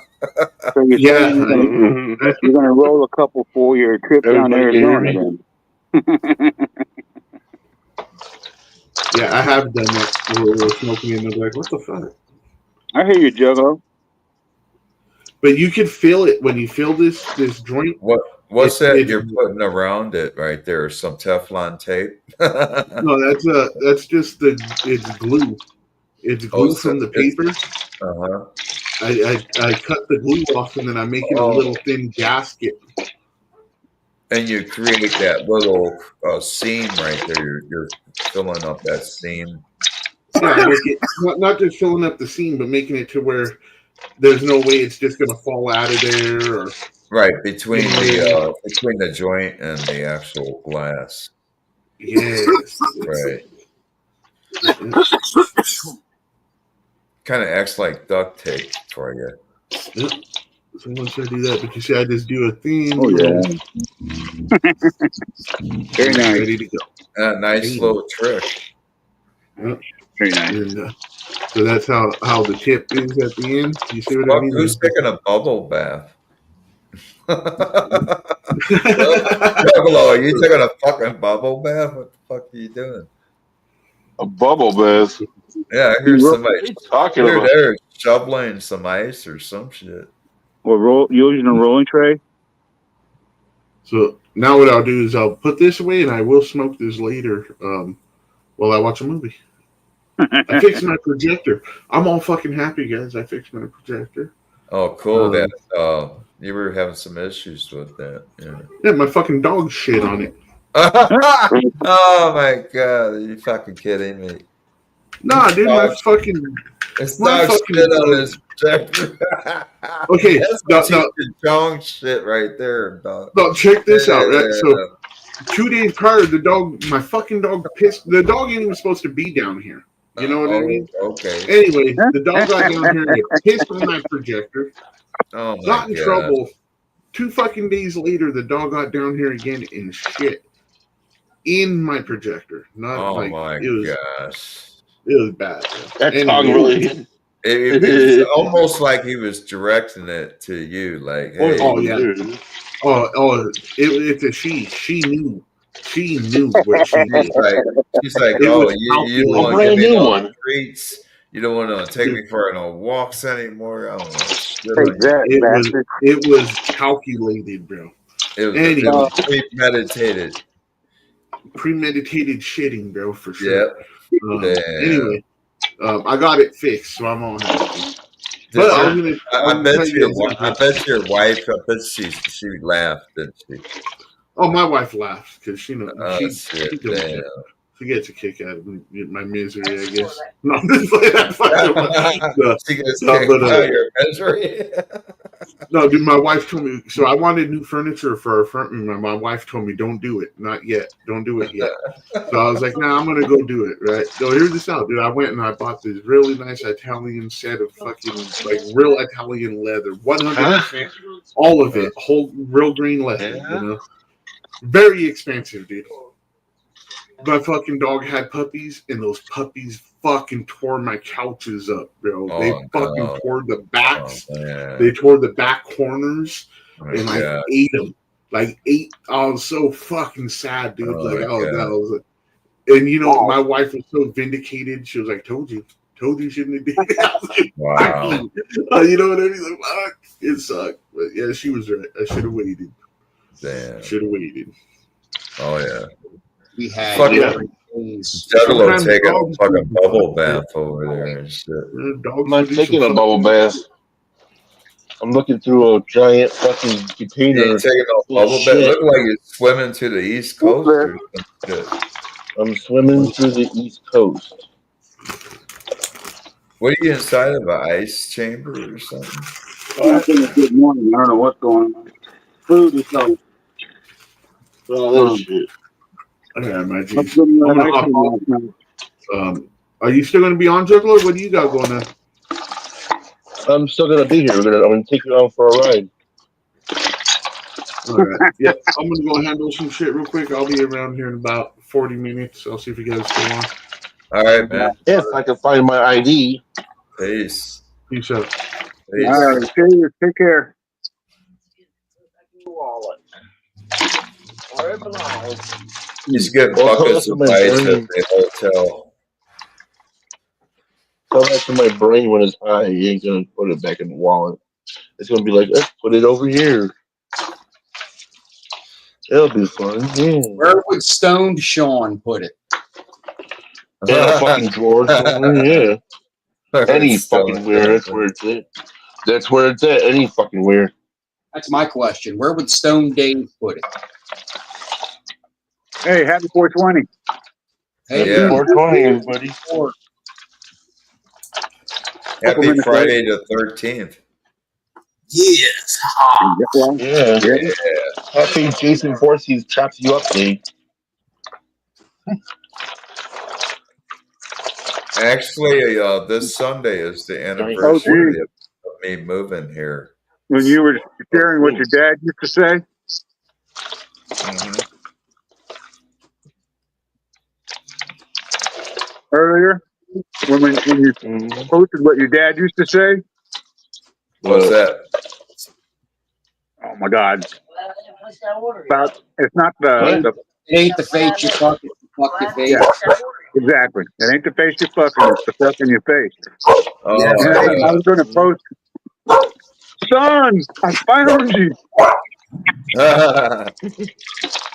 So you're gonna roll a couple for your trip down Arizona then. Yeah, I have done that. We're smoking and they're like, "What the fuck?" I hear you, Juggalo. But you can feel it when you feel this joint. What's that you're putting around it right there? Some Teflon tape? No, that's just it's glue. It's glue from the paper. I cut the glue off and then I'm making a little thin gasket. And you create that little seam right there. You're filling up that seam. Yeah, not just filling up the seam, but making it to where there's no way it's just gonna fall out of there. Or, right between the joint and the actual glass. Yes. Right. Kind of acts like duct tape for you. Yep. Someone should do that, but you see, I just do a thing. Oh yeah. Very nice. Ready to go. Nice little trick. Yep. Very nice. And, so that's how the tip is at the end. You see what I mean? Who's taking a bubble bath? Juggalo, are you taking a fucking bubble bath? What the fuck are you doing? A bubble bath? Yeah, I hear somebody talking about. They're shoveling some ice or some shit. Well, using a rolling tray. So now what I'll do is I'll put this away and I will smoke this later while I watch a movie. I fixed my projector. I'm all fucking happy, guys. I fixed my projector. Oh, cool. That you were having some issues with that. Yeah, my fucking dog shit on it. Oh my god, are you fucking kidding me? Nah, dude, my fucking it's dog shit on his projector. Okay, that's dog shit right there, dog. No, check this out, right? So 2 days prior, my fucking dog pissed. The dog ain't even supposed to be down here. You know what I mean? Okay. Anyway, the dog got down here and it pissed on my projector. Oh my got in trouble. 2 fucking days later, the dog got down here again and shit in my projector. Not gosh. It was bad. That dog really. It's almost like he was directing it to you, like, hey. Oh yeah. It's a she. She knew. She knew what she did. She's like, oh, you don't want to give me no treats. You don't want to take me for no walks anymore. I don't know. It was calculated, bro. It was premeditated. Premeditated shitting, bro, for sure. Yep. Anyway, I got it fixed, so I'm all happy. But I bet your wife. I bet she laughed, didn't she? Oh, my wife laughs because she knows. She gets a kick out of my misery, I guess. No, I'm just playing that. She gets kicked out of your misery. No, dude, my wife told me. So I wanted new furniture for our front room, and my wife told me, "Don't do it, not yet. Don't do it yet." So I was like, "Nah, I'm gonna go do it." Right. So here's this out, dude. I went and I bought this really nice Italian set of fucking real Italian leather, 100%, all of it, whole real green leather. You know, very expensive, dude. My fucking dog had puppies, and those puppies fucking tore my couches up, bro. They fucking tore the backs. They tore the back corners, and I ate them. I was so fucking sad, dude. And you know, my wife was so vindicated. She was like, "Told you shouldn't have did it." I was like, wow. You know what I mean? Like, fuck. It sucked, but yeah, she was right. I should have waited. Damn. Should have waited. Oh yeah. We had Juggalo taking a fucking bubble bath over there and shit. I'm not taking a bubble bath. I'm looking through a giant fucking container. You're taking a bubble bath. Look like you're swimming to the East Coast or some shit. I'm swimming through the East Coast. What are you inside of an ice chamber or something? It's been a good morning. I don't know what's going on. Food is so. Oh, that shit. I got my I'm juice. getting I'm that gonna ice hop cream off. last night. Are you still gonna be on, Juggalo? What do you got going on? I'm still gonna be here. I'm gonna take you on for a ride. All right. Yeah, I'm gonna go handle some shit real quick. I'll be around here in about 40 minutes. I'll see if you guys still on. All right, man. If I can find my ID. Peace. Peace out. Peace. All right, see you. Take care. He's getting Well, tell buckets that to of my bites at brain. the hotel. Tell that to my brain when it's high. He ain't gonna put it back in the wallet. It's gonna be like, let's put it over here. It'll be fun. Yeah. Where would Stoned Sean put it? Yeah, a fucking drawer somewhere. Yeah. Any fucking where. That's where it's at. That's where it's at. Any fucking where. That's my question. Where would Stone Dave put it? Hey, happy 420. Hey, Yeah. 420, everybody. Happy Friday the 13th. Yes. Yeah. Yeah. Happy Jason Voorhees chops you up, Dave. Actually, this Sunday is the anniversary of me moving here. When you were sharing what your dad used to say, earlier, when you posted what your dad used to say. What's that? Oh my God! About it's not the it ain't the face you fuck, it's the fuck your face. Yeah, exactly. It ain't the face you fucking, it's the fuck in your face. Oh, I was going to post, son, I found you. That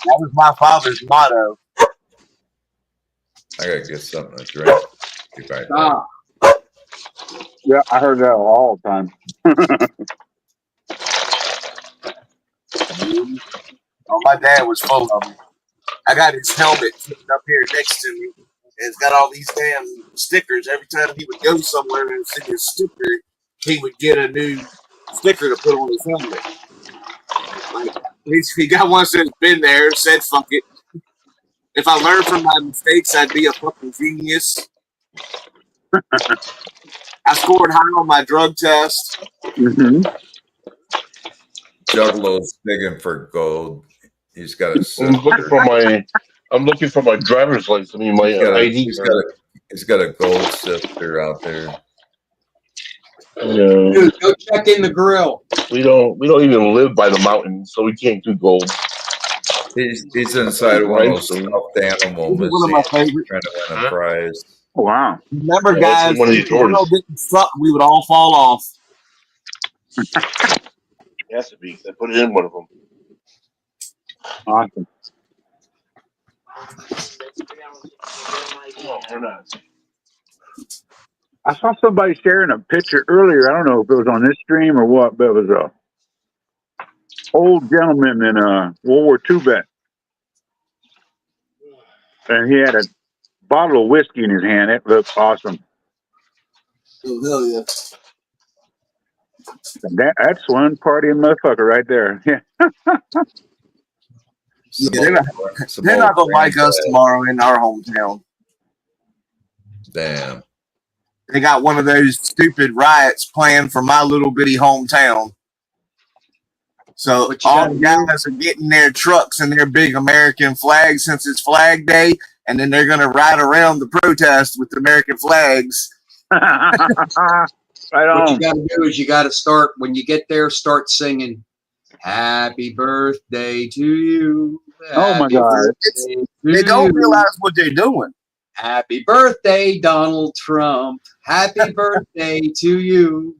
was my father's motto. I gotta get something to drink. Be right back. Yeah, I heard that all the time. Oh, my dad was full of them. I got his helmet sitting up here next to me. And it's got all these damn stickers. Every time he would go somewhere and see his sticker, he would get a new sticker to put on his helmet. Like, he got one that's been there, said fuck it. If I learned from my mistakes, I'd be a fucking genius. I scored high on my drug test. Juggalo's digging for gold. He's got a I'm looking for my driver's license. I mean, my ID card. He's got a gold sifter out there. Yeah. Dude, go check in the grill. We don't even live by the mountain, so we can't do gold. He's inside one of those stuffed animal This is one of my favorites. trying to win a prize. Oh, wow. Remember, guys, if the world didn't suck, we would all fall off. It has to be. I put it in one of them. Awesome. I saw somebody sharing a picture earlier. I don't know if it was on this stream or what, but it was a old gentleman in a World War II vet. And he had a bottle of whiskey in his hand. It looked awesome. Oh, hell yeah. That's one party motherfucker right there. Yeah. Yeah, they're not going to like us tomorrow in our hometown. Damn. They got one of those stupid riots planned for my little bitty hometown. So all the guys are getting their trucks and their big American flags since it's Flag Day, and then they're going to ride around the protest with the American flags. What you got to do is you got to start, when you get there, start singing, "Happy birthday to you." Oh, my God. They don't realize what they're doing. Happy birthday, Donald Trump. Happy birthday to you.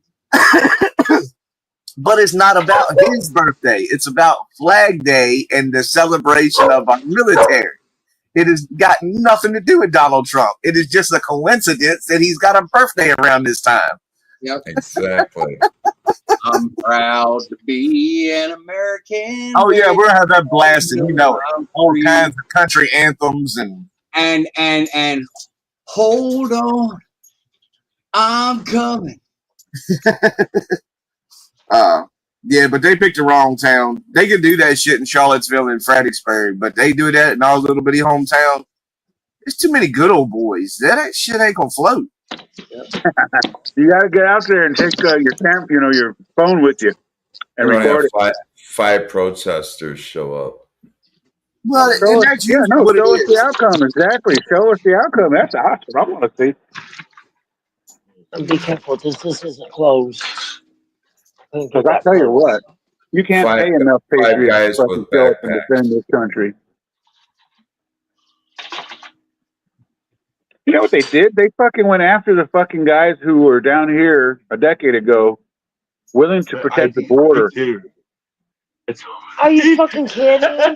But it's not about his birthday. It's about Flag Day and the celebration of our military. It has got nothing to do with Donald Trump. It is just a coincidence that he's got a birthday around this time. Yep. Exactly. I'm proud to be an American. Oh, yeah, we're going to have that blasted. You know, all kinds of country anthems and hold on. I'm coming. Yeah, but they picked the wrong town. They could do that shit in Charlottesville and Fredericksburg, but they do that in our little bitty hometown. There's too many good old boys. That shit ain't gonna float. You got to get out there and take your your phone with you and record it. Five protesters show up. Well, and that's usually what it show us the is. outcome. Exactly. Show us the outcome. That's awesome. I want to see. And be careful, this isn't closed. Because I tell you what, you can't pay enough patriots to fucking show up and defend this country. You know what they did? They fucking went after the fucking guys who were down here a decade ago, willing to protect the border. Are you fucking kidding?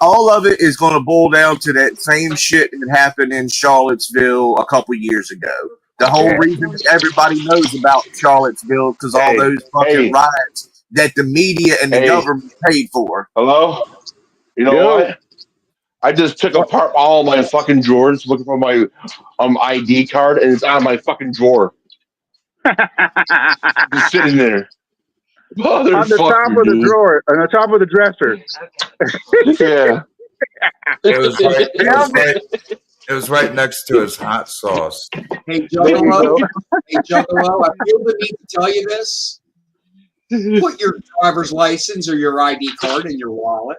All of it is going to boil down to that same shit that happened in Charlottesville a couple years ago. The whole reason everybody knows about Charlottesville because all those fucking riots that the media and the government paid for. Hello? You know what? I just took apart all my fucking drawers looking for my ID card, and it's out of my fucking drawer. Just sitting there. On the top of the drawer, on the top of the dresser. Yeah. It was right next to his hot sauce. Hey, Juggalo, I feel the need to tell you this. Put your driver's license or your ID card in your wallet.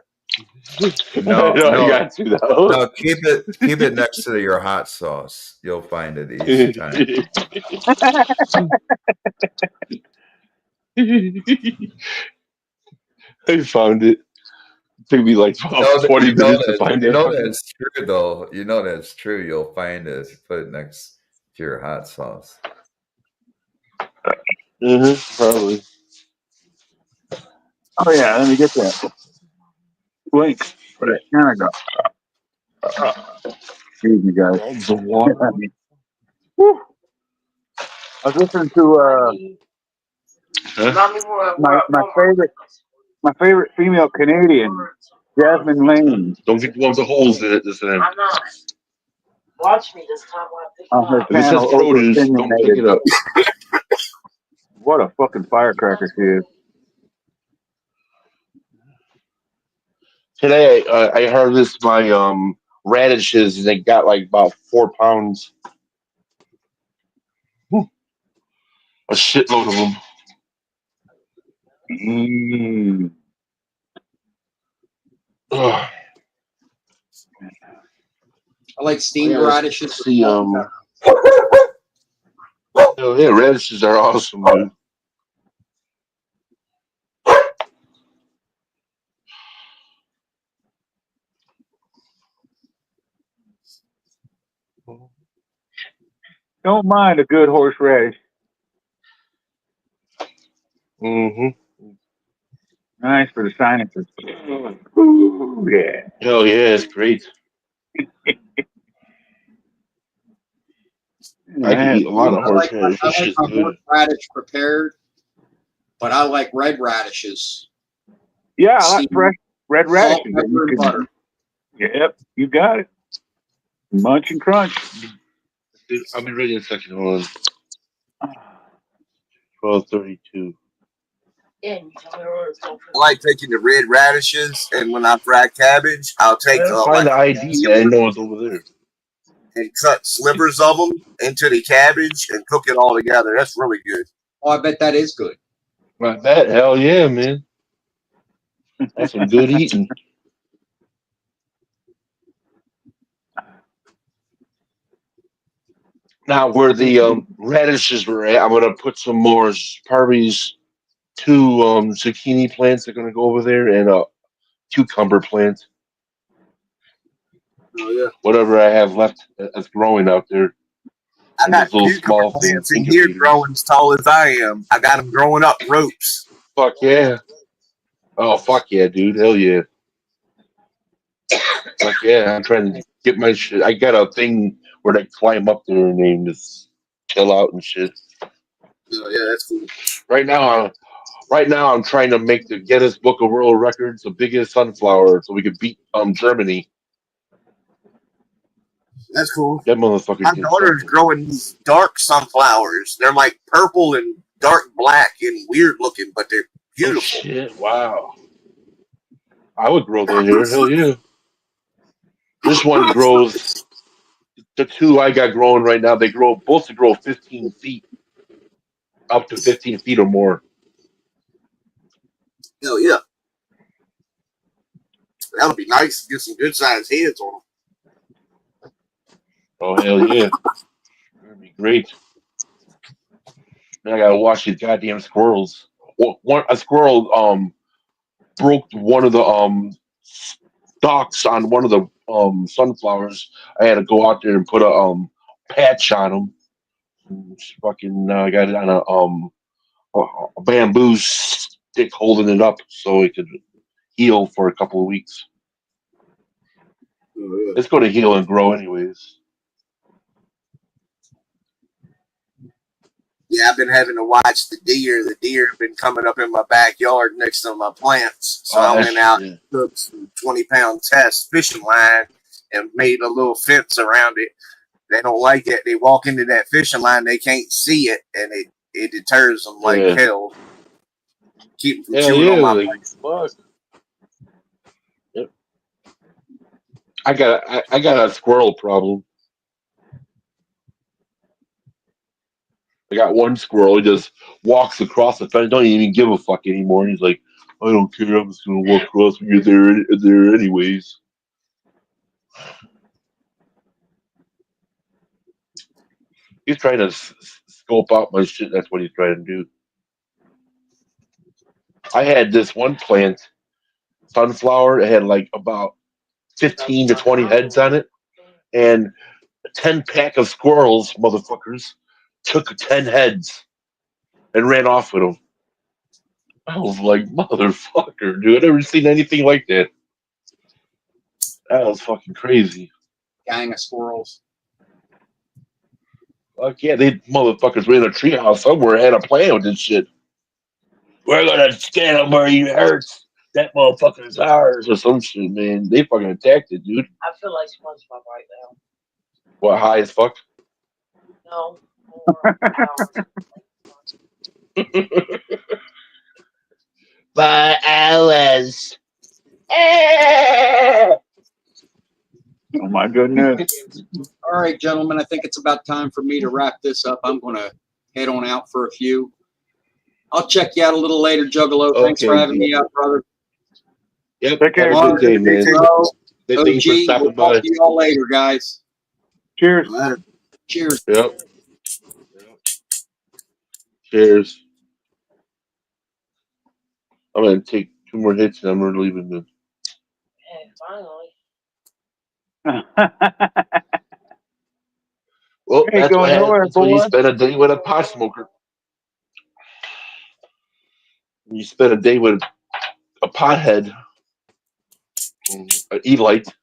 No, I got you though. No, keep it next to your hot sauce. You'll find it each time. I found it. It took me like 20 minutes to find it. You know that's true, though. You know that's true. You'll find it if you put it next to your hot sauce. Probably. Oh, yeah. Let me get that link for that Canada. Excuse me, guys. Woo. I was listening to my favorite female Canadian, Jasmine Lane. Don't get one of the holes in it this time. I'm not. Watch me this time. On her If it says channel, produce, don't pick it up. What a fucking firecracker she is. Today, I harvested my radishes, and they got like about 4 pounds. A shitload of them. I like steamed radishes. See, oh yeah, radishes are awesome, dude. Don't mind a good horseradish. Nice for the sinuses. Ooh, yeah. Oh yeah, it's great. I can eat a lot of horseradish. I like my horseradish prepared, but I like red radishes. Yeah, I like fresh red radishes. Butter. Yep, you got it. Munch and crunch. Dude, I'll be ready in a second. Hold on. 12:32. I like taking the red radishes, and when I fry cabbage, I'll take find the ID. I know it's over there. And cut slivers of them into the cabbage and cook it all together. That's really good. Oh, I bet that is good. I bet. Hell yeah, man. That's some good eating. Now, where the radishes were at, I'm going to put some more Parvi's 2 zucchini plants are going to go over there, and a cucumber plant. Oh, yeah. Whatever I have left that's growing out there. I got little small plants in here growing as tall as I am. I got them growing up ropes. Fuck yeah. Oh, fuck yeah, dude. Hell yeah. Fuck yeah. I'm trying to get my shit. I got a thing where they climb up there and they just chill out and shit. Oh, yeah, that's cool. Right now, I'm trying to make the Guinness Book of World Records the biggest sunflower so we could beat Germany. That's cool. That motherfucker My did daughter's something. growing these dark sunflowers. They're like purple and dark black and weird looking, but they're Oh beautiful. shit! Wow. I would grow that here. Hell yeah. This one grows. The two I got growing right now, they grow both to grow 15 feet, up to 15 feet or more. Hell yeah. That would be nice to get some good sized heads on them. Oh hell yeah. That'd be great. Then I gotta watch these goddamn squirrels. A squirrel broke one of the stalks on one of the sunflowers. I had to go out there and put a patch on them. Fucking got it on a bamboo stick holding it up so it could heal for a couple of weeks. Oh, yeah. It's going to heal and grow anyways. Yeah, I've been having to watch the deer. The deer have been coming up in my backyard next to my plants. So I went out and took some 20-pound test fishing line and made a little fence around it. They don't like it. They walk into that fishing line, they can't see it, and it deters them like hell. Keep them from chewing on my like, fuck. Yep. I got a squirrel problem. I got one squirrel. He just walks across the fence. Don't even give a fuck anymore. He's like, I don't care. I'm just gonna walk across when you're there anyways. He's trying to scope out my shit. That's what he's trying to do. I had this one plant, sunflower. It had like about 15 to 20 heads on it, and a 10 pack of squirrels, motherfuckers, took 10 heads and ran off with them. I was like, motherfucker, dude! I never seen anything like that. That was fucking crazy. Gang of squirrels. Fuck yeah, they motherfuckers were in a treehouse somewhere and had a plan with this shit. We're gonna stand him where he hurts. That motherfucker's ours or some shit, man. They fucking attacked it, dude. I feel like SpongeBob right now. What, high as fuck? No, more hours. 5 hours. Oh my goodness. All right, gentlemen, I think it's about time for me to wrap this up. I'm going to head on out for a few. I'll check you out a little later, Juggalo. Thanks for having me out, brother. Yep. Take care. Have a good day, man. OG, we'll talk to you all later, guys. Cheers. Cheers. Yep. Cheers. I'm going to take 2 more hits and I'm going to leave it. Hey, finally. Well, Ain't that's going what nowhere, happens when you boy. spend a day with a pot smoker. When you spend a day with a pothead, an E-light,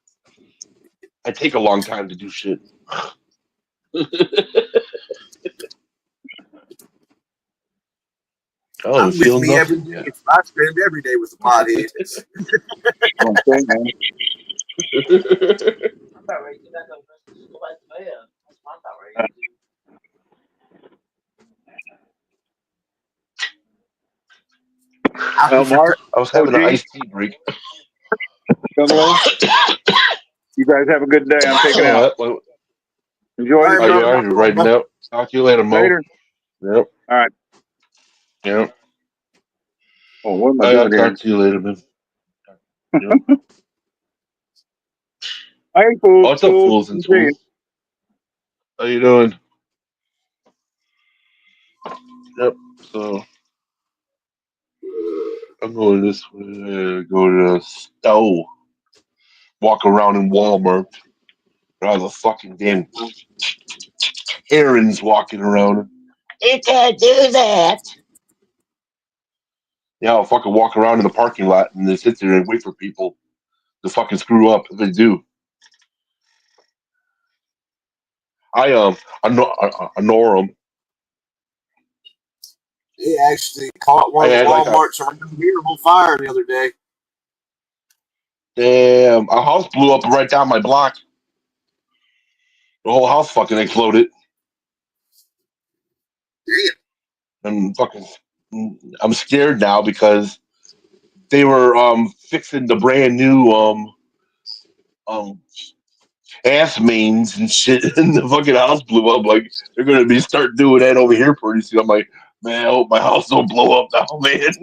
I take a long time to do shit. I'm with me every day. I spend every day with the pothead. I'm saying, man. I'm about ready to get back up and go back to bed. That's what I'm about ready to do. Mark, I was having an OG, iced tea break. Juggalo, you guys have a good day. I'm taking out. Enjoy Oh, the you are? You're writing out. Talk to you later, Mo. Later. Yep. All right. Yep. Oh, what am I I'll doing here? talk to you later, man. Yep. Hey, fools. What's up, fools and tools? How you doing? Yep. So I'm going this way. Go to the store. Walk around in Walmart. All the fucking damn Karens walking around. You can't do that. Yeah, I'll fucking walk around in the parking lot and just sit there and wait for people to fucking screw up. They do. I ignore them. He actually caught one of the Walmarts around here on fire the other day. Damn, a house blew up right down my block. The whole house fucking exploded. Damn. I'm scared now because they were fixing the brand new um gas mains and shit, and the fucking house blew up. Like they're gonna be start doing that over here pretty soon. I'm like, man, I hope my house don't blow up now, man.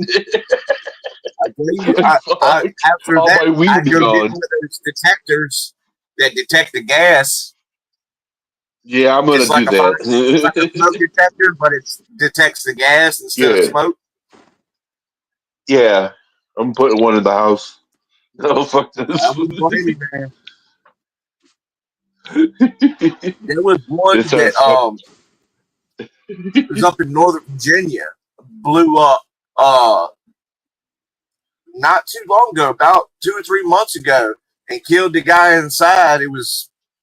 I tell you, after All that, my weed I'd be go get gone. one of those detectors that detect the gas. Yeah, I'm gonna Just do like it's like a that. smoke detector, but it detects the gas instead of Yeah, smoke. yeah. I'm putting one in the house. Oh fuck I this. wouldn't blame you, man. There was one It's a that was up in Northern Virginia, blew up not too long ago, about 2 or 3 months ago, and killed the guy inside.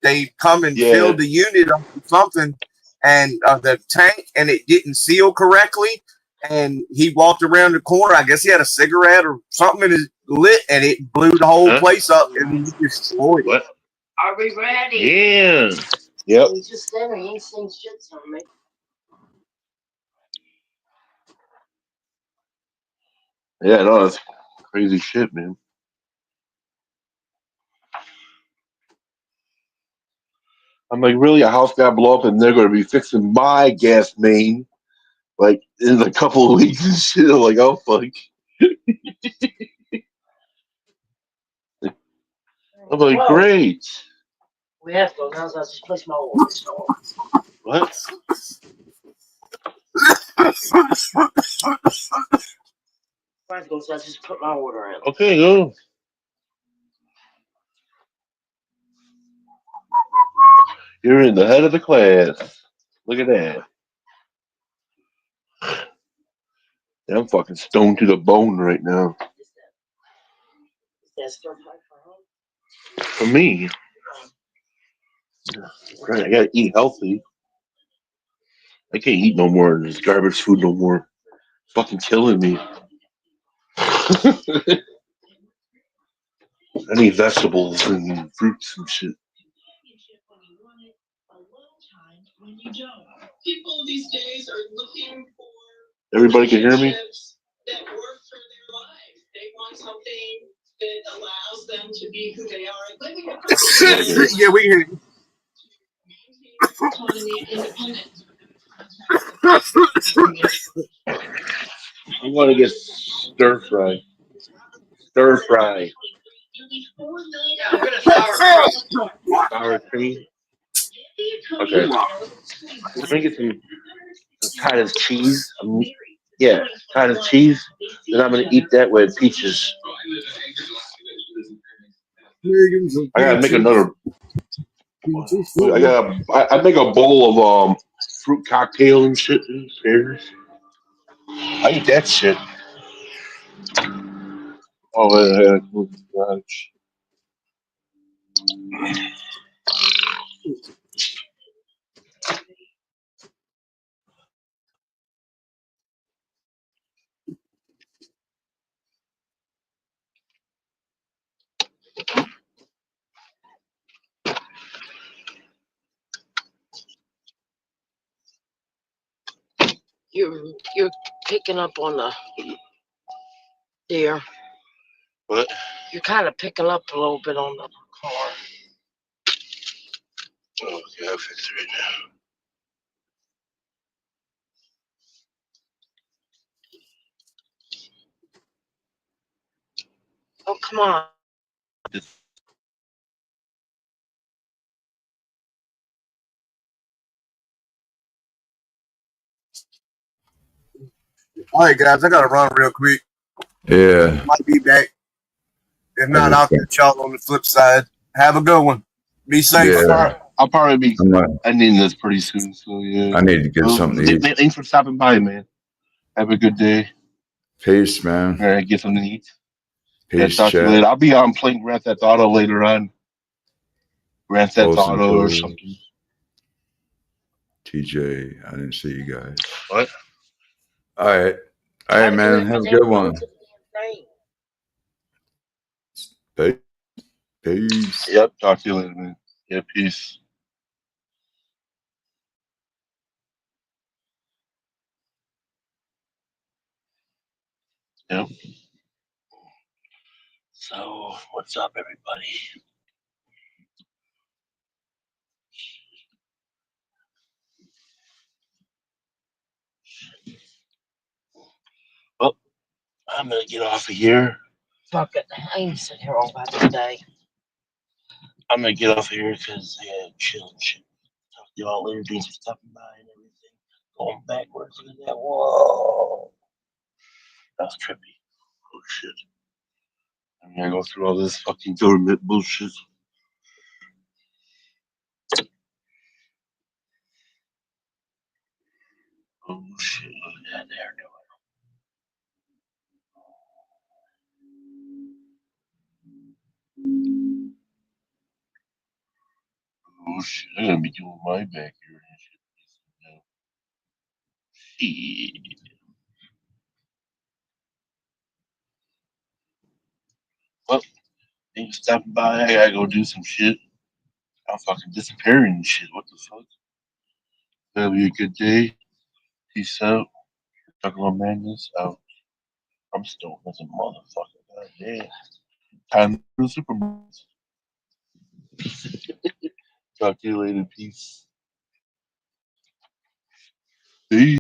They come and yeah. filled the unit up with something, and the tank, and it didn't seal correctly. And he walked around the corner. I guess he had a cigarette or something in his lit, and it blew the whole place up and destroyed it. What? Are we ready? Yeah. Yep. You just said you ain't saying shit to me. Yeah, no, that's crazy shit, man. I'm like, really? A house got blow up and they're going to be fixing my gas main like in a couple of weeks and shit. I'm like, oh, fuck. I'm like, Whoa. great. We have to. Now I just place my order. What? Frank goes, I just put my order in. Okay, go. You're in the head of the class. Look at that. Yeah, I'm fucking stoned to the bone right now. Is that stir fry for home? For me, right, I gotta eat healthy. I can't eat no more of this garbage food no more. It's fucking killing me. I need vegetables and fruits and shit. Everybody can hear me? Yeah, we hear you. I'm gonna get stir fry. Stir fry. Sour cream. Okay. Let me get some cottage cheese. Yeah, cottage cheese. Then I'm gonna eat that with peaches. I gotta make another. I make a bowl of fruit cocktail and shit. Pears. I eat that shit. Oh yeah. You're picking up on the deer. What? You're kind of picking up a little bit on the car. Oh, yeah, I'll fix it right now. Oh, come on. All right, guys, I gotta run real quick. Yeah. Might be back. If not, I'll catch y'all on the flip side. Have a good one. Be safe. Yeah. I'll probably be not, ending this pretty soon. So yeah. I need to get something to eat. Thanks for stopping by, man. Have a good day. Peace, man. All right, get something to eat. Peace, talk to you chat. later. I'll be on playing Grand Theft Auto later on. Grand Theft Close and Auto or close. something. TJ, I didn't see you guys. What? All right. All right, man. Have a good one. Peace. Yep. Talk to you later, man. Yeah, peace. Yep. So, what's up, everybody? Well, I'm gonna get off of here. Fuck it. I ain't sitting here all by today. I'm gonna get off of here because chill and shit. Talk to y'all later. Thanks for stopping by and everything. Going backwards. Look at that. Whoa. That was trippy. Oh shit. I'm gonna go through all this fucking government bullshit. Oh shit. Look at that there doing. Oh shit. I'm gonna be doing my backyard and shit. Shit. Well, thanks for stopping by. I gotta go do some shit. I'm fucking disappearing and shit. What the fuck? That'll be a good day. Peace out. Juggalo-Madness out. I'm stoned as a motherfucker. God damn. Time to do Superman. Talk to you later. Peace. Peace.